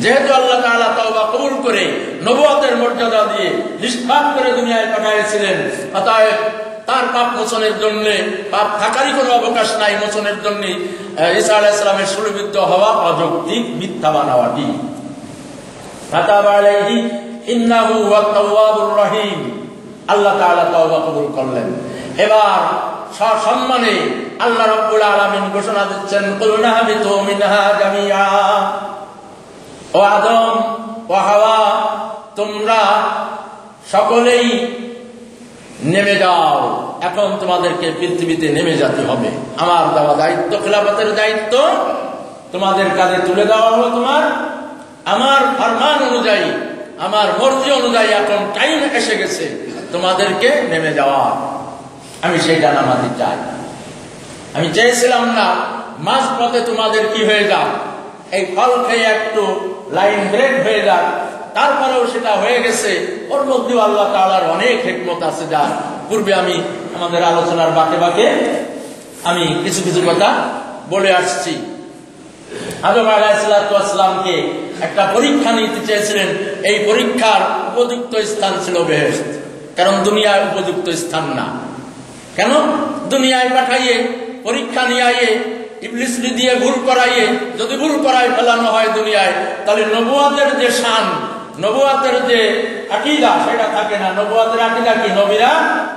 যেহেতু আল্লাহ তাআলা তওবা কবুল করে নবুয়তের মর্যাদা দিয়ে নিষ্পাপ করে দুনিয়ায় পাঠিয়েছিলেন, অতএব তার পাপ মোচনের জন্য, পাপ থাকারই কোনো অবকাশ নাই মোচনের জন্য ঈসা আলাইহিস সালামের শুলিবিদ্ধ হওয়া অযৌক্তিক, মিথ্যা বানাওয়াটি। ফাতাবা আলাইহি ইন্নাহু হুয়াত তাওয়াবুর রহিম। আল্লাহ তাআলা তওবা কবুল করলেন। এবার সসম্মানে আল্লাহ রাব্বুল আলামিন ঘোষণা দিচ্ছেন, কুলনা হাবিতু মিনহা জামিআ। ও আদম, ও হাওয়া, তোমরা সকলেই নেমে যাও। এখন তোমাদেরকে পৃথিবীতে নেমে যেতে হবে। আমার দেওয়া দায়িত্ব, খেলাফতের দায়িত্ব তোমাদের কাঁধে তুলে দেওয়া হলো। তোমার আমার ফরমান অনুযায়ী, আমার মর্জি অনুযায়ী এখন টাইম এসে গেছে তোমাদেরকে নেমে যাওয়া। আমি সেইটা নামাতে চাই। আমি চেয়েছিলাম না মাঝপথে তোমাদের কি হয়ে যাক, এই ফল খেয়ে একটু লাইন ব্রেক হয়ে যাক, তারপরেও সেটা হয়ে গেছে। ওর মধ্যেও আল্লাহ তাআলার অনেক হিকমত আছে, যা পূর্বে আমি আমাদের আলোচনার বাঁকে বাঁকে আমি কিছু কিছু কথা বলে আসছি। আদম আলাইহিস সালামকে একটা পরীক্ষা নিতে চেয়েছিলেন। এই পরীক্ষার উপযুক্ত স্থান ছিল বেহেশত, কারণ দুনিয়ার উপযুক্ত স্থান না। কেন? দুনিয়ায় পাঠাইয়ে পরীক্ষা নিয়ে আইয়ে ইবলিস দিয়ে ভুল করাইয়ে, যদি ভুল করায় ফেলানো হয় দুনিয়ায়, তাহলে নবুয়তের যে শান, নবুয়তের যে আকীদা, সেটা থাকে না। নবুয়তের আকীদা কি? নবীরা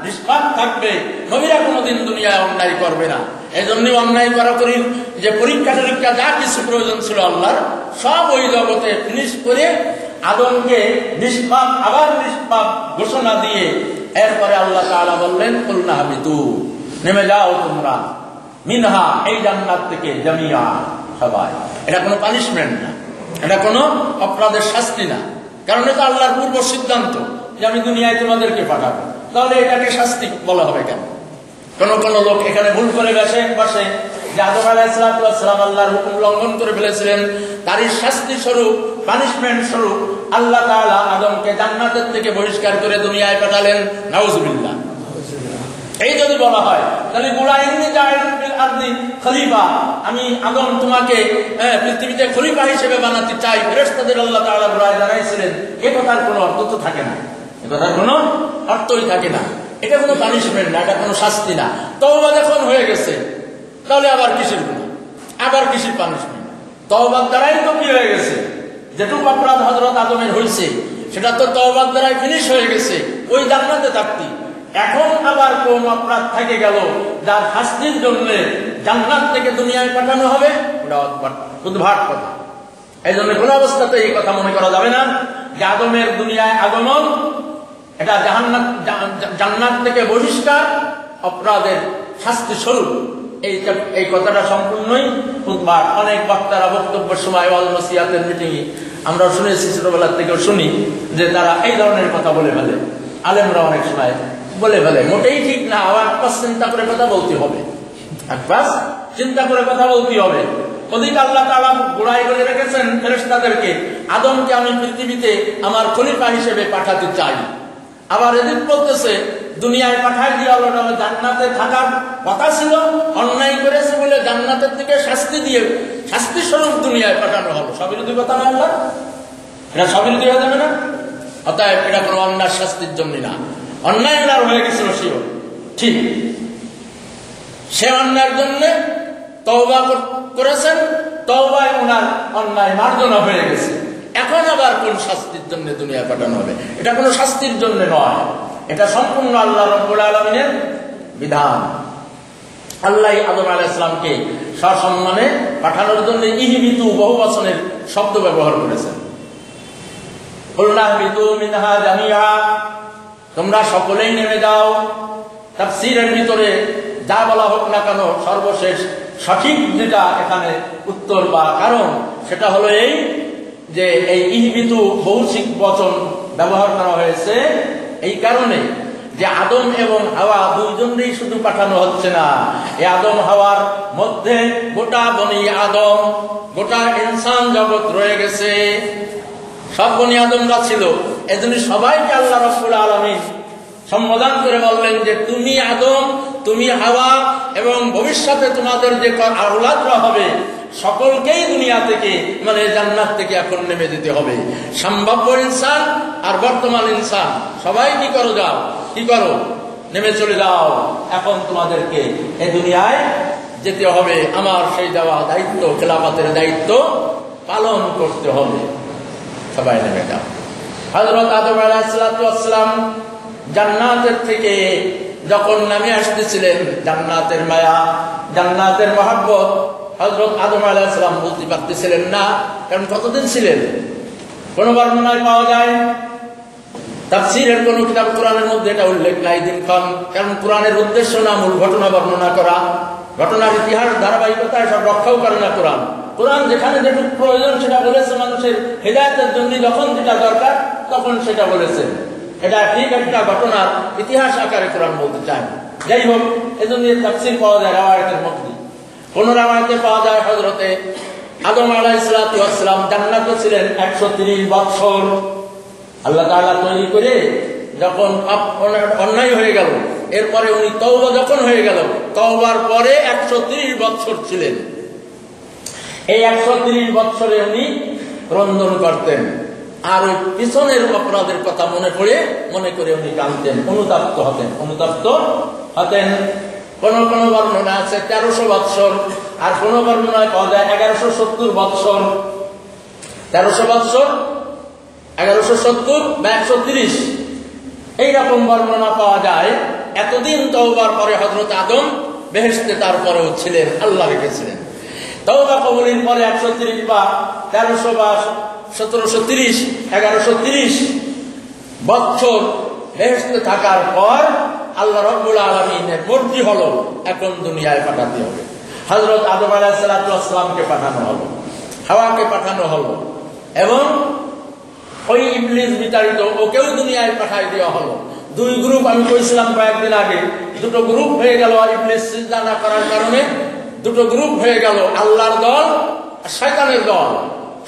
নিষ্পাপ থাকবে, নবীরা কোনোদিন দুনিয়ায় অন্যায় করবে না। এই জন্য অন্যায় করা করি যে পরীক্ষা টরীক্ষা যা কিছু প্রয়োজন ছিল আল্লাহর, সব ওই জগতে ফিনিশ করে আদমকে নিষ্পাপ, আবার নিষ্পাপ ঘোষণা দিয়ে এরপরে আল্লাহ তাআলা বললেন, কুলনা হাবিতু, নেমে যাও তোমরা, মিনহা, এই জান্নাত থেকে, জামিয়া, সবাই। এটা কোনো পানিশমেন্ট না, এটা কোনো অপরাধের শাস্তি না, কারণ এটা আল্লাহর পূর্ব সিদ্ধান্ত যে আমি দুনিয়ায় তোমাদেরকে পাঠাবো। তাহলে এটাকে শাস্তি বলা হবে কেন? কোন কোন লোক এখানে ভুল করে বসে যে আদম আলাইহিস সালাম আল্লাহর হুকুম লঙ্ঘন করে ফেলেছিলেন, তারই শাস্তি স্বরূপ, পানিশমেন্ট স্বরূপ আল্লাহ তাআলা আদমকে জান্নাতের থেকে বহিষ্কার করে দুনিয়ায় পাঠালেন। নাউজুবিল্লাহ। এই যদি বলা হয় তাহলে খলিফা, আমি আদম তোমাকে পৃথিবীতে খলিফা হিসেবে বানাতে চাই, ফেরেশতাদের আল্লাহ তাআলা বলে জানাইছিলেন, এ কথার কোনো অর্থ তো থাকে না, এ কথার কোনো অর্থই থাকে না। এটা কোনো পানিশমেন্ট না, এটা কোনো শাস্তি না। তওবা যখন হয়ে গেছে তাহলে আবার কিসের গুনাহ, আবার কিসের পানিশমেন্ট? তওবার দ্বারাই তো কি হয়ে গেছে, যেটুকু অপরাধ হযরত আদমের হয়েছে সেটা তো তওবার দ্বারাই ফিনিশ হয়ে গেছে, ওই জান্নাতে থাকতি। এখন আবার কোন অপরাধ থেকে গেল যার শাস্তির জন্য জান্নাত থেকে দুনিয়ায় পাঠানো হবে, ওটা উদ্ভাট কথা। এই জন্য কোন অবস্থাতে এই কথা মনে করা যাবে না যে আদমের দুনিয়ায় আগমন এটা জান্নাত থেকে বহিষ্কার, অপরাধের শাস্তি স্বরূপ। এই কথাটা সম্পূর্ণই উদ্ভাট। অনেক বক্তারা বক্তব্যের সময় ওয়াল নসিহাতের মিটিংয়ে আমরা শুনেছি, ছোটবেলার থেকেও শুনি যে তারা এই ধরনের কথা বলে ফেলে। আলেমরা অনেক সময় বলে ফেলে, মোটেই ঠিক না। আবার এক পাশ চিন্তা করে কথা বলতে হবে, এক পাশ চিন্তা করে কথা বলতে হবে। ওদিকে আল্লাহ তাআলা গোড়ায় বলে রেখেছেন ফেরেশতাদেরকে, আদমকে আমি পৃথিবীতে আমার খলিফা হিসেবে পাঠাতে চাই। আবার এদিক বলতেছে দুনিয়ায় পাঠাই দিয়ে আল্লাহ জান্নাতে থাকার কথা ছিল, অন্যায় করেছে বলে জান্নাতের থেকে শাস্তি দিয়ে শাস্তি স্বরূপ দুনিয়ায় পাঠানো হলো। সবিরোধী কথা না আল্লাহ, এটা সবিরোধী হয়ে যাবে না? অতএব এটা কোনো অন্যায় শাস্তির জন্য না, অন্যায় ওনার হয়ে গেছিল সেও ঠিক, সে অন্যায়ের জন্য তওবা করেছেন, তওবায় ওনার অন্যায় মার্জনা হয়ে গেছে। এখন আবার কোন শাস্তির জন্য দুনিয়া পাঠানো হবে? এটা কোনো শাস্তির জন্য নয়, এটা সম্পূর্ণ আল্লাহ রাব্বুল আলামিনের বিধান। আল্লাহ আদম আলাইহিস সালামকে সসম্মানে পাঠানোর জন্য ইহবিতু বহু বচনের শব্দ ব্যবহার করেছেন। কুলনা বিতু মিনহা জামিআ, তোমরা সকলেই নেমে যাও। তাফসীরের ভিতরে যা বলা হোক না কেন, সর্বশেষ সঠিক যেটা এখানে উত্তর বা কারণ, সেটা হলো এই যে এই ইহবিতু বহুশিক বচন ব্যবহার করা হয়েছে এই কারণে যে আদম এবং হাওয়া দুইজনেই শুধু পাঠানো হচ্ছে না, এই আদম হাওয়ার মধ্যে গোটা বনি আদম, গোটা ইনসান জগৎ রয়ে গেছে, সব বনি আদমরা ছিল। এজন্য সবাইকে আল্লাহ রাব্বুল আলামিন সম্বোধন করে বললেন যে তুমি আদম, তুমি হাওয়া এবং ভবিষ্যতে তোমাদের যে আওলাদরা হবে সকলকেই দুনিয়া থেকে মানে জান্নাত থেকে এখন নেমে যেতে হবে। সম্ভাব্য ইনসান আর বর্তমান ইনসান সবাই কি করো, যাও, কি করো, নেমে চলে যাও। এখন তোমাদেরকে এই দুনিয়ায় যেতে হবে, আমার সেই দেওয়া দায়িত্ব, খেলাফতের দায়িত্ব পালন করতে হবে। সবাই নেমে যাও। হযরত আদম আলাইহিস সালাম জান্নাতের থেকে যখন নামে আসতেছিলেন, জান্নাতের মায়া, জান্নাতের মহব্বত হযরত আদম আলাইহিস সালাম বলতে পারতেছিলেন না, কারণ কতদিন ছিলেন কোন বর্ণনায় পাওয়া যায়, তাফসীরের কোন কিতাব কোরআনের মধ্যে এটা উল্লেখ নাই দিনক্ষণ, কারণ কোরআনের উদ্দেশ্য না মূল ঘটনা বর্ণনা করা, ঘটনার ইতিহাস ধারাবাহিকতা সব রক্ষাও করে না কোরআন। কোরআন যেখানে যেটুকু প্রয়োজন সেটা বলেছে, মানুষের হেদায়েতের জন্য যখন যেটা দরকার তখন সেটা বলেছে। এটা ঠিক একটা ঘটনার ইতিহাস আকারে কোরআন বলতে চায়। যাই হোক, এজন্য তাফসীর পাওয়া যায় রাওয়ায়াতের মধ্যে। কোন রাওয়ায়াতে পাওয়া যায় হযরতে আদম আলাইহিস সালাম জান্নাতে ছিলেন 130 বছর। আল্লাহ তাআলা তৈরি করে যখন অন্যায় হয়ে গেল, এরপরে উনি তওবা যখন হয়ে গেল, তওবার পরে 130 বছর ছিলেন। এই 130 বছরে উনি রন্ধন করতেন, আর ওই পিছনের অপরাধের কথা মনে করে উনি কাঁদতেন, অনুতপ্ত হতেন। কোন কোন বর্ণনা আছে 1300 বৎসর, আর কোন বর্ণনায় পাওয়া যায় 1170 বৎসর। 1300 বৎসর, 1170 বা 130 এইরকম বর্ণনা পাওয়া যায়। এতদিন তওবার পরে হযরত আদম বেহেশতে তারপরেও ছিলেন, আল্লাহ রেখেছিলেন। তওবা কবুলের পরে 130 বা 1300 বা 1730 1130 বছর বেহেশতে থাকার পর আল্লাহ রাব্বুল আলামিনের মর্জি হলো এখন দুনিয়ায় পাঠাতে হবে। হযরত আদম আলাইহিস সালামকে পাঠানো হলো, হাওয়াকে পাঠানো হলো, এবং ওই ইবলিস বিতাড়িত ওকেও দুনিয়ায় পাঠাই দেওয়া হলো। দুই গ্রুপ, আমি কইছিলাম কয়েকদিন আগে, দুটো গ্রুপ হয়ে গেল ইবলিস সিজদা না করার কারণে। দুটো গ্রুপ হয়ে গেল, আল্লাহর দল আর শয়তানের দল।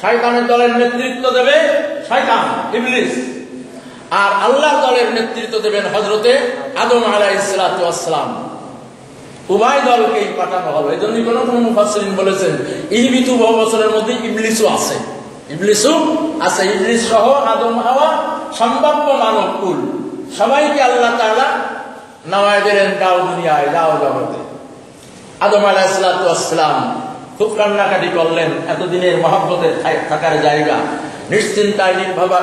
শয়তানের দলের নেতৃত্ব দেবে শয়তান ইবলিস, আর আল্লাহর দলের নেতৃত্ব দেবেন হযরতে আদম আলাইহিস সালাম। উভয় দলকেই পাঠানো হলো। এই জন্য কোন কোন মুফাসসিরিন বলেছেন ইহবিতু বহু বছরের মধ্যে ইবলিসও আছে, ইবলিস সহ আদম হাওয়া সম্ভাব্য মানব কুল সবাইকে আল্লাহ তাআলা নামায় দিলেন, যাও দুনিয়ায়, যাও জগতে। আদম আলাইহিস সালাম খুব কান্নাকাটি করলেন, এতদিনের মহব্বতের থাকার জায়গা, নিশ্চিন্তায়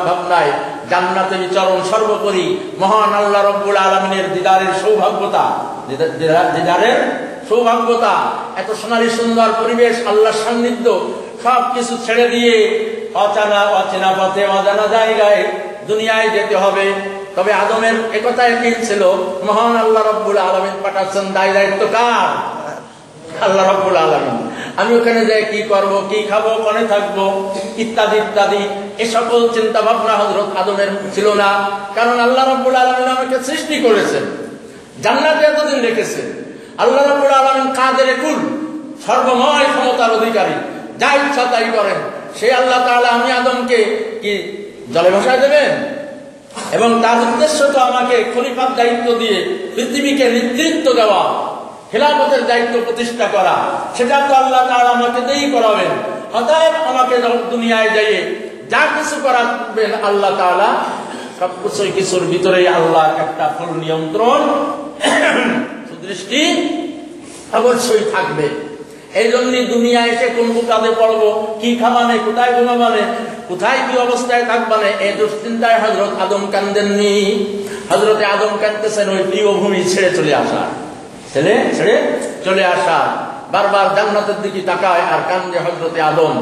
ভাবনায় জান্নাতে বিচরণ, সর্বোপরি মহান আল্লাহ রাব্বুল আলামিনের দিদারের সৌভাগ্যতা, এত সোনালী সুন্দর পরিবেশ, আল্লাহর সান্নিধ্য, সবকিছু ছেড়ে দিয়ে অচেনা পথে অজানা জায়গায় দুনিয়ায় যেতে হবে। তবে আদমের একথা একই ছিল, মহান আল্লাহ রাব্বুল আলামিন পাঠাচ্ছেন, দায়িত্ব কার? আল্লাহ রাব্বুল আলামিন। আমি ওখানে যাই কি করব, কি খাবো, কোনে থাকবো, ইত্যাদি ইত্যাদি এ সকল চিন্তা ভাবনা হযরত আদমের ছিল না। কারণ আল্লাহ রাব্বুল আলামিন আমাকে সৃষ্টি করেছেন, জান্নাতে এতদিন রেখেছেন। আল্লাহ রাব্বুল আলামিন কাদের কুল, সর্বময় ক্ষমতার অধিকারী, যা ইচ্ছা তাই করেন। সেই আল্লাহ তাআলা আমি আদমকে কি জলে ভাসায় দেবেন? এবং তার উদ্দেশ্য তো আমাকে খলিফার দায়িত্ব দিয়ে পৃথিবীকে নেতৃত্ব দেওয়া, খেলাফতের দায়িত্ব প্রতিষ্ঠা করা, সেটা তো আল্লাহ তাআলা আমাকে দিয়েই করাবেন। অতএব আমাকে দুনিয়ায় যাইয়ে যা কিছু করাবেন আল্লাহ তাআলা, সব কিছুর ভিতরেই আল্লাহর একটা ফুল নিয়ন্ত্রণ, সুদৃষ্টি অবশ্যই থাকবে। এই জন্যই দুনিয়া এসে কোন কাজে পড়বো, কি খাবানে, কোথায় ঘুমাবানে, কোথায় কি অবস্থায় থাকবানে, এই দুশ্চিন্তায় হযরত আদম কান্দেননি। হযরতে আদম কাঁদতেছেন ওই প্রিয় ভূমি ছেড়ে চলে আসা, ছেড়ে চলে আসা। বারবার জান্নাতের দিকে তাকায় আর কান্দে হযরতে আদম।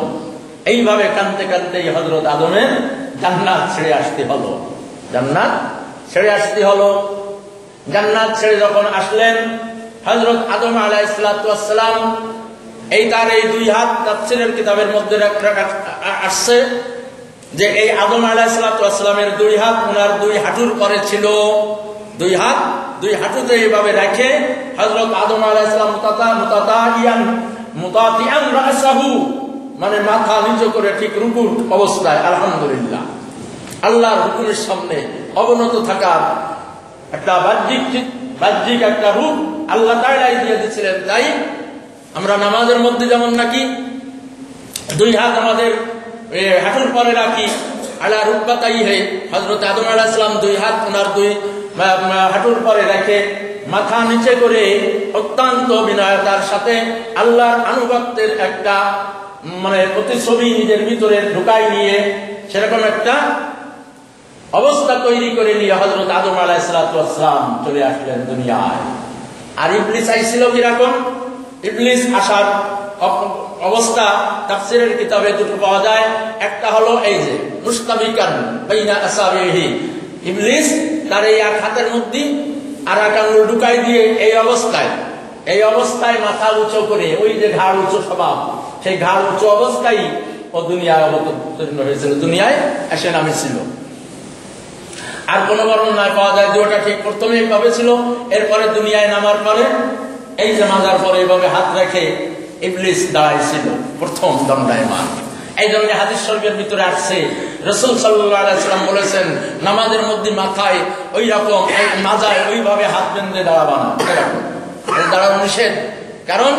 এইভাবে কান্দতে কান্দতেই হযরত আদমের জান্নাত ছেড়ে আসতে হলো। জান্নাত ছেড়ে আসতে হলো। জান্নাত ছেড়ে যখন আসলেন হযরত আদম আলাইহিস সালাতু ওয়াস সালাম, এই তার এই দুই হাত তাফসীরের কিতাবের মধ্যে আসছে যে এই আদম আলাইহিস সালাতু ওয়াস সালামের দুই হাত ওনার দুই হাঁটুর পরে ছিল। দুই হাত দুই হাঁটুতে এইভাবে রেখে হযরত আদম আলাইহিস সালাম মুতাতিয়ান রাসাহু, মানে মাথা নিচু করে ঠিক রুকুর অবস্থায় আলহামদুলিল্লাহ আল্লাহর হুকুমের সামনে অবনত থাকার একটা বাহ্যিক একটা রূপ আল্লাহ তাআলাই দিয়ে দিয়েছিলেন। তাই আমরা নামাজের মধ্যে যেমন নাকি দুই হাত আমাদের হাঁটুর পরে রাখি, আলা রুকবাতাইহি, হযরত আদম আলাইহিস সালাম দুই হাত ওনার দুই হাঁটুর পরে রেখে মাথা নিচে করে অত্যন্ত বিনয়তার সাথে আল্লাহর আনুগত্যের একটা মানে প্রতিচ্ছবি নিজের ভিতরে ঢুকাই নিয়ে সেরকম একটা অবস্থা তৈরি করে নিয়ে হযরত আদম আলাইহিস সালাম চলে আসলেন দুনিয়ায়। আর ইবলিস আইছিল কিরকম? ইবলিস আসার অবস্থা তাফসীরের কিতাবে দুটো পাওয়া যায়। একটা হলো এই যে মুস্তাবিকান বাইনা আসাবিহি, ইবলিস তার এই এক হাতের মধ্যে আর এক আঙুল ঢুকাই দিয়ে এই অবস্থায় মাথা উঁচু করে, ওই যে ঘাড় উঁচু স্বভাব, সেই ঘাড় উঁচু অবস্থায় ও দুনিয়ায় অবতীর্ণ হয়েছিল, দুনিয়ায় এসে নামেছিল। আর কোন বর্ণনায় পাওয়া যায় যে ওটা ঠিক প্রথমে এইভাবে ছিল, এরপরে দুনিয়ায় নামার পরে এই যে মাজার পরে এইভাবে হাত রেখে ইবলিস দাঁড়াইছিল প্রথম দণ্ডায়মান। এই জন্য হাদিস শরীফের ভিতরে আসছে রাসূল সাল্লাল্লাহু আলাইহি ওয়াসাল্লাম বলেছেন, নামাজের মধ্যে মাথায় ওই রকম মাজায় ওইভাবে হাত বেঁধে দাঁড়াবা না, এরকম দাঁড়ানো নিষেধ। কারণ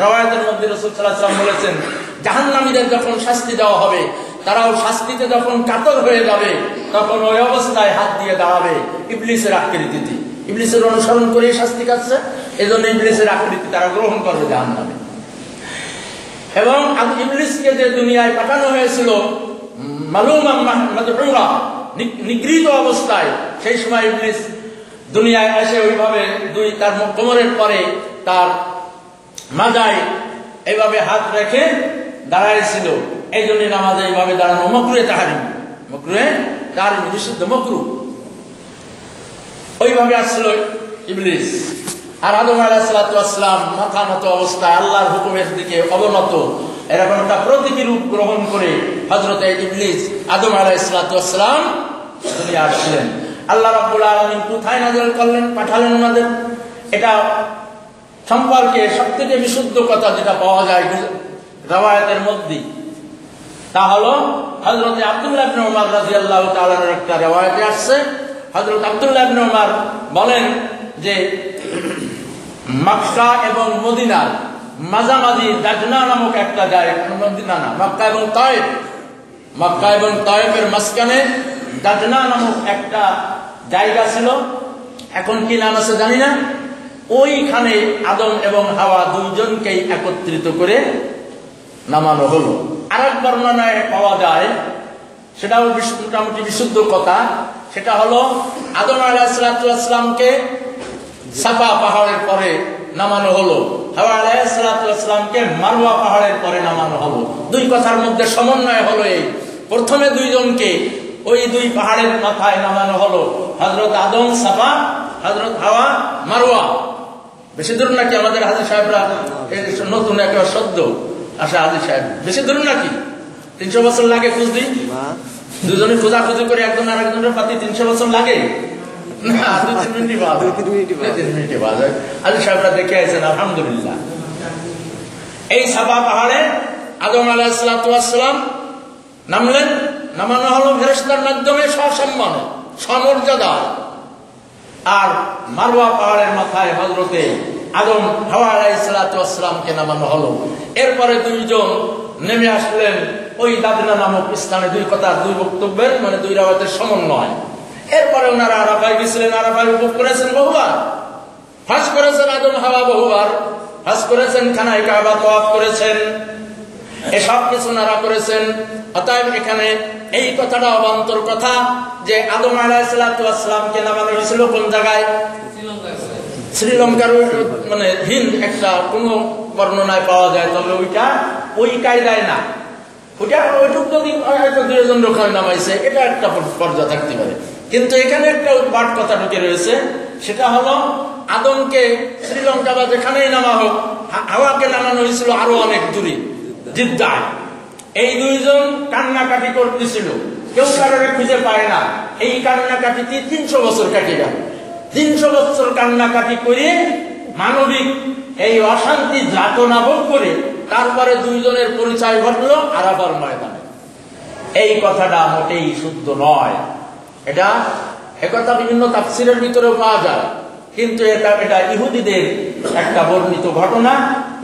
রওয়ায়াতের মধ্যে রাসূল সাল্লাল্লাহু আলাইহি ওয়াসাল্লাম বলেছেন, জাহান্নামীদের যখন শাস্তি দেওয়া হবে, তারাও শাস্তিতে যখন কাতর হয়ে যাবে তখন ওই অবস্থায় হাত দিয়ে দাঁড়াবে ইবলিসের আকৃতিতে। ইবলিসের অনুসরণ করে শাস্তি কাটছে, এজন্য ইবলিসের আকৃতি তারা গ্রহণ করবে জাহান্নামে। এবং ইবলিসকে যে দুনিয়ায় পাঠানো হয়েছিল মালুমান মাদউরা, নিগৃহীত অবস্থায়, সেই সময় ইবলিস দুনিয়ায় এসে ওইভাবে দুই তার কোমরের পরে তার মাজায় এইভাবে হাত রেখে দাঁড়াইছিল। এই জন্য নামাজে এইভাবে দাঁড়ানো মাকরুহে তাহরিম, মাকরুহে তাহরিম, নিষিদ্ধ মাকরুহ। ওইভাবে আসছিল ইবলিস। আর আদম আলাইহিস সালাম মাথা নত অবস্থায় আল্লাহর হুকুমের দিকে অবনত, এরকম একটা প্রতীকী রূপ গ্রহণ করে হযরতে ইবলিস আদম আলাইহিস সালাম দুনিয়া আসলেন। আল্লাহ রাব্বুল আলামিন কোথায় নাযিল করলেন, পাঠালেন ওনাদের, এটা সম্পর্কে সবথেকে বিশুদ্ধ কথা যেটা পাওয়া যায় রওয়ায়াতের মধ্যে, তা হলো হযরতে আব্দুল্লাহ ইবনে উমর রাদিয়াল্লাহু তাআলা এর একটা রওয়ায়াতে আসছে। হযরত আব্দুল্লাহ ইবনে উমর বলেন যে মক্কা এবং মদিনার মাঝামাঝি দাজনা নামক একটা জায়গা, মদিনা না, মক্কা এবং তায়েফের মাঝখানে দাজনা নামক একটা জায়গা ছিল, এখন কি নাম আছে জানি না। ওইখানে আদম এবং হাওয়া দুইজনকেই একত্রিত করে নামানো হলো। আরেক বর্ণনায় পাওয়া যায়, সেটাও মোটামুটি বিশুদ্ধ কথা, সেটা হলো আদম আলাইহিস সালামকে সাফা পাহাড়ের পরে নামানো হলো, হাওয়া আলাইহিস সালামকে মারওয়া পাহাড়ের পরে নামানো হলো। দুই কথার মধ্যে সমন্বয় হলো এই, প্রথমে দুইজনকে ওই দুই পাহাড়ের মাথায় নামানো হলো, হযরত আদম সাফা, হযরত হাওয়া মারওয়া। বেশি দূর নাকি আমাদের হাজী সাহেবরা নতুন একেবারে সদ্য আসা হাজী সাহেব, বেশি দূর নাকি? 300 বছর লাগে খুঁজতে? দুজনে খোঁজাখুঁজি করে একজন আর একজনের পাতি 300 বছর লাগে না, 2-3 মিনিটই পাওয়া যায়। হাজী সাহেবরা দেখে আছেন আলহামদুলিল্লাহ। এই সাফা পাহাড়ে আদম আলাইহিস সালাম নামলেন। নামানো হলো ফেরেশতার মাধ্যমে সসম্মানে সমর্যাদা। আর মারওয়া পাহাড়ের মাথায় হযরতে আদম হাওয়া আলাইহিস সালামকে নামানো হলো। এরপরে দুইজন নেমে আসলেন ওই দাদনা নামক স্থানে। দুই কথা, দুই বক্তব্যের মানে দুই রাওয়াতের সমন্বয়। এরপরে ওনারা আরাফায় গেছিলেন, আরাফায় উপভোগ করেছেন বহুবার, হজ করেছেন আদম হাওয়া বহুবার, হজ করেছেন, খানায় কাবা তওয়াফ করেছেন, এসব কিছু ওনারা করেছেন। অতএব এখানে এই কথাটা অবান্তর কথা যে আদম আলাইহিস সালামকে নামানো হয়েছিল কোন জায়গায়? শ্রীলঙ্কার মানে হিন্দ একটা কোন বর্ণনায় পাওয়া যায়, তবে ওইটা ওই কায়দায় না। ওইটা ওইটুক যদি হয়তো 2 জন রক্ষায় নামাইছে, এটা একটা পর্যায়ে থাকতে পারে। কিন্তু এখানে একটা বাট কথা ঢুকে রয়েছে, সেটা হলো আদমকে শ্রীলঙ্কা বা যেখানেই নামা হোক, হাওয়াকে নামানো হয়েছিল আরো অনেক দূরে, জিদ্দায়। এই দুইজন কান্নাকাটি করতেছিল, কেউ কারোর খুঁজে পায় না। এই কান্নাকাটিতে 300 বছর কেটে গেল। 300 বছর কান্নাকাটি করে মানবিক এই অশান্তি যাতনা ভোগ করে তারপরে দুইজনের পরিচয় ঘটলো আরাফার ময়দানে। এই কথাটা মোটেই শুদ্ধ নয়। এটা একথা বিভিন্ন তাফসীরের ভিতরেও পাওয়া যায়, কিন্তু এটা ইহুদিদের একটা বর্ণিত ঘটনা।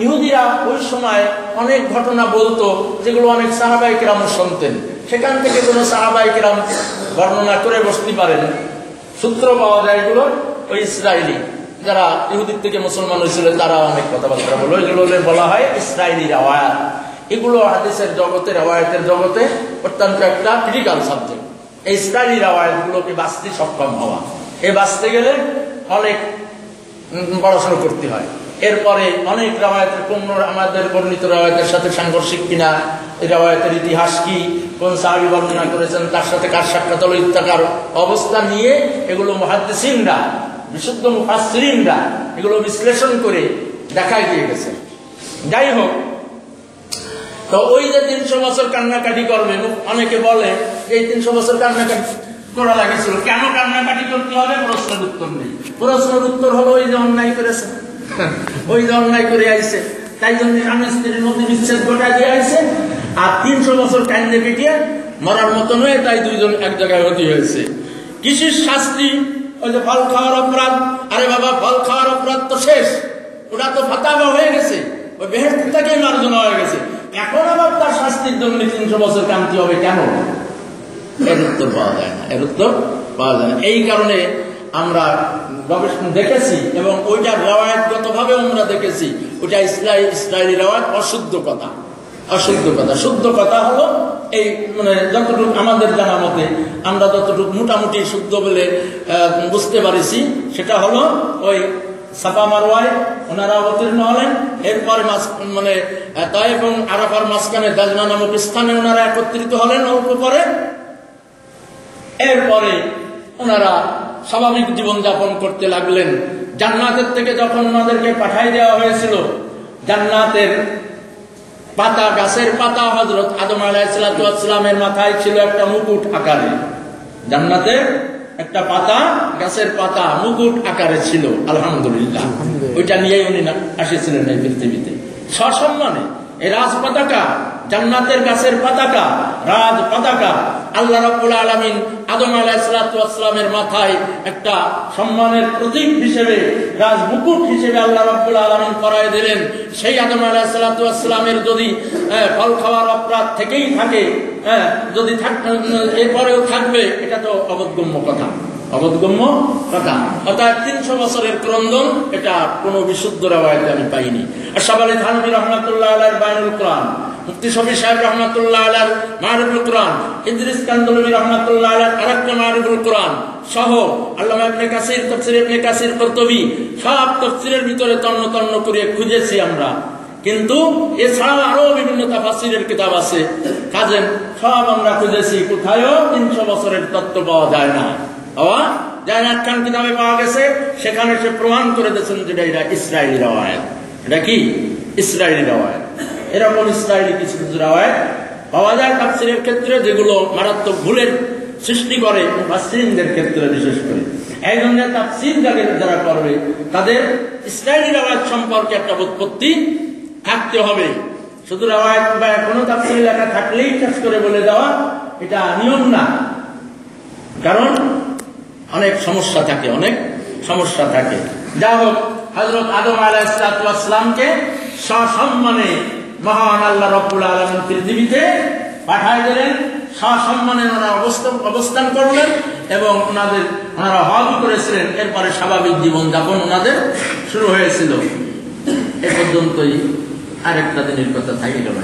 ইহুদিরা ওই সময় অনেক ঘটনা বলতো যেগুলো অনেক সাহাবায়ে কেরাম শুনতেন। সেখান থেকে কোনো সাহাবায়ে কেরাম বর্ণনা করে বসতে পারেন, সূত্র পাওয়া যায় এগুলো। ওই ইসরায়েলি যারা ইহুদির থেকে মুসলমান হয়েছিল তারা অনেক কথাবার্তা বলো, এগুলো বলা হয় ইসরায়েলি রাওয়ায়াত। এগুলো হাদিসের জগতে, রাওয়ায়াতের জগতে অত্যন্ত একটা ক্রিটিক্যাল সাবজেক্ট। এই ইসরায়েলি রাওয়ায়াতগুলোকে বাঁচতে সক্ষম হওয়া, বাঁচতে গেলে অনেক পড়াশোনা করতে হয়। এরপরে অনেক রাওয়ায়াতের কোন আমাদের বর্ণিত রাওয়ায়াতের সাথে সাংঘর্ষিক কিনা, এই রাওয়ায়াতের ইতিহাস কি, কোন সাহাবী বর্ণনা করেছেন, তার সাথে কার সাক্ষাৎ হলো ইত্যাকার অবস্থা নিয়ে এগুলো মুহাদ্দিসিনরা, বিশুদ্ধ মুফাসসিরিনরা এগুলো বিশ্লেষণ করে দেখাই দিয়ে গেছে। যাই হোক, তো ওই যে 300 বছর কান্নাকাটি করবে, অনেকে বলে এই 300 বছর কান্নাকাটি করা লাগেছিল, কেন কান্নাকাটি করতে হবে? প্রশ্নের উত্তর নেই। প্রশ্নের উত্তর হলো ওই যে অন্যায় করেছে, ওই যে অন্যায় করে আইছে, তাই জন্য স্বামী স্ত্রীর মধ্যে বিচ্ছেদ ঘটায় দিয়ে আইছে। আর 300 বছর কান্দে পিটিয়ে মরার মতো নয়, তাই দুইজন এক জায়গায় হতে হয়েছে। কিসের শাস্তি? ওই যে ফল খাওয়ার অপরাধ। আরে বাবা, ফল খাওয়ার অপরাধ তো শেষ, ওটা তো ফাতাবা হয়ে গেছে, ওই বেহেশত থেকেই মার্জনা হয়ে গেছে। এখন আবার তার শাস্তির জন্য 300 বছর কাঁদতে হবে কেন? এর উত্তর পাওয়া যায় না, এর উত্তর পাওয়া যায় না। এই কারণে আমরা গবেষণা দেখেছি এবং ওইটা রাওয়ায়াতগত ভাবে আমরা দেখেছি, ওইটা ইসরায়েলি রাওয়ায়াত অশুদ্ধ কথা, অশুদ্ধ কথা। শুদ্ধ কথা হলো এই মানে যতটুকু আমাদের জানা মতে আমরা যতটুকু মোটামুটি শুদ্ধ বলে বুঝতে পারিছি, সেটা হলো ওই সাফা মারওয়ায় ওনারা অবতীর্ণ হলেন। এরপরে মানে তায়েফ এবং আরাফার মাঝখানে দাজনা নামক স্থানে ওনারা একত্রিত হলেন অল্প পরে। এরপরে ওনারা স্বাভাবিক জীবনযাপন করতে লাগলেন। জান্নাতের থেকে যখন ওনাদেরকে পাঠাই দেওয়া হয়েছিল, জান্নাতের পাতা, গাছের পাতা, হযরত আদম আলাইহিস সালামের মাথায় ছিল একটা মুকুট আকারে। জান্নাতের একটা পাতা, গাছের পাতা মুকুট আকারে ছিল, আলহামদুলিল্লাহ। ওইটা নিয়েই উনি আসিছিলেন এই পৃথিবীতে সসম্মানে। এই রাজ পতাকা, জান্নাতের গাছের পতাকা, রাজ পতাকা আল্লাহ রাব্বুল আলামিন আদম আলাইহিস সালামের মাথায় একটা সম্মানের প্রতীক হিসেবে, রাজ মুকুট হিসেবে আল্লাহ রাব্বুল আলামিন পরায় দিলেন। সেই আদম আলাইহিস সালামের যদি ফল খাওয়ার অপরাধ থেকেই থাকে, যদি এরপরেও থাকবে, এটা তো অবোধগম্য কথা, অবোধগম্য কথা। অর্থাৎ 300 বছরের ক্রন্দন, এটা কোনো বিশুদ্ধ রাওয়ায়াতে আমি পাইনি। আর শাবালি থানভী রহমাতুল্লাহ আলাইহির বায়ানুল কোরআন, মুফতি শফি সাহেব রহমাতুল্লাহ আলাইহির মারিফুল কোরআন, ইদ্রিস কান্দলবী রহমাতুল্লাহ আলাইহির আরেকটা মারিফুল কোরআন সহ আল্লামা ইবনে কাসির, তাফসীর ইবনে কাসির, কুরতুবী, সব তাফসীরের ভিতরে তন্ন তন্ন করে খুঁজেছি আমরা। কিন্তু এছাড়া আরো বিভিন্ন তাফসীরের কিতাব আছে, কাজেন সব আমরা খুঁজেছি, কোথায়ও 300 বছরের তত্ত্ব পাওয়া যায় না, পাওয়া যার আখ্যান কিতাবে পাওয়া গেছে, সেখানে সে প্রমাণ করে দিয়েছেন যে এটা ইসরায়েলি রওয়ায়াত। এটা কি ইসরায়েলি রওয়ায়াত। এরকম ইসরায়েলি কিছু কিছু রওয়ায়াত পাওয়া যায় তাফসীরের ক্ষেত্রে, যেগুলো মারাত্মক ভুলের সৃষ্টি করে মুফাসসিরদের ক্ষেত্রে বিশেষ করে। এই জন্য তাফসীর যারা করবে তাদের ইসরায়েলি রওয়ায়াত সম্পর্কে একটা উৎপত্তি থাকতে হবে। শুধু রওয়ায়াত বা কোনো তাফসীর লেখা থাকলেই শেষ করে বলে দেওয়া এটা নিয়ম না, কারণ অনেক সমস্যা থাকে, অনেক সমস্যা থাকে। যা হোক, হযরত আদম আলাইহিস সালামকে সসম্মানে মহান আল্লাহ রাব্বুল আলামিন পৃথিবীতে পাঠায় দিলেন। সসম্মানে ওনারা অবস্থান করলেন এবং ওনারা হজ করেছিলেন। এরপরে স্বাভাবিক জীবনযাপন ওনাদের শুরু হয়েছিল। এ পর্যন্তই। আরেকটা দিনের কথা থাকি গেল।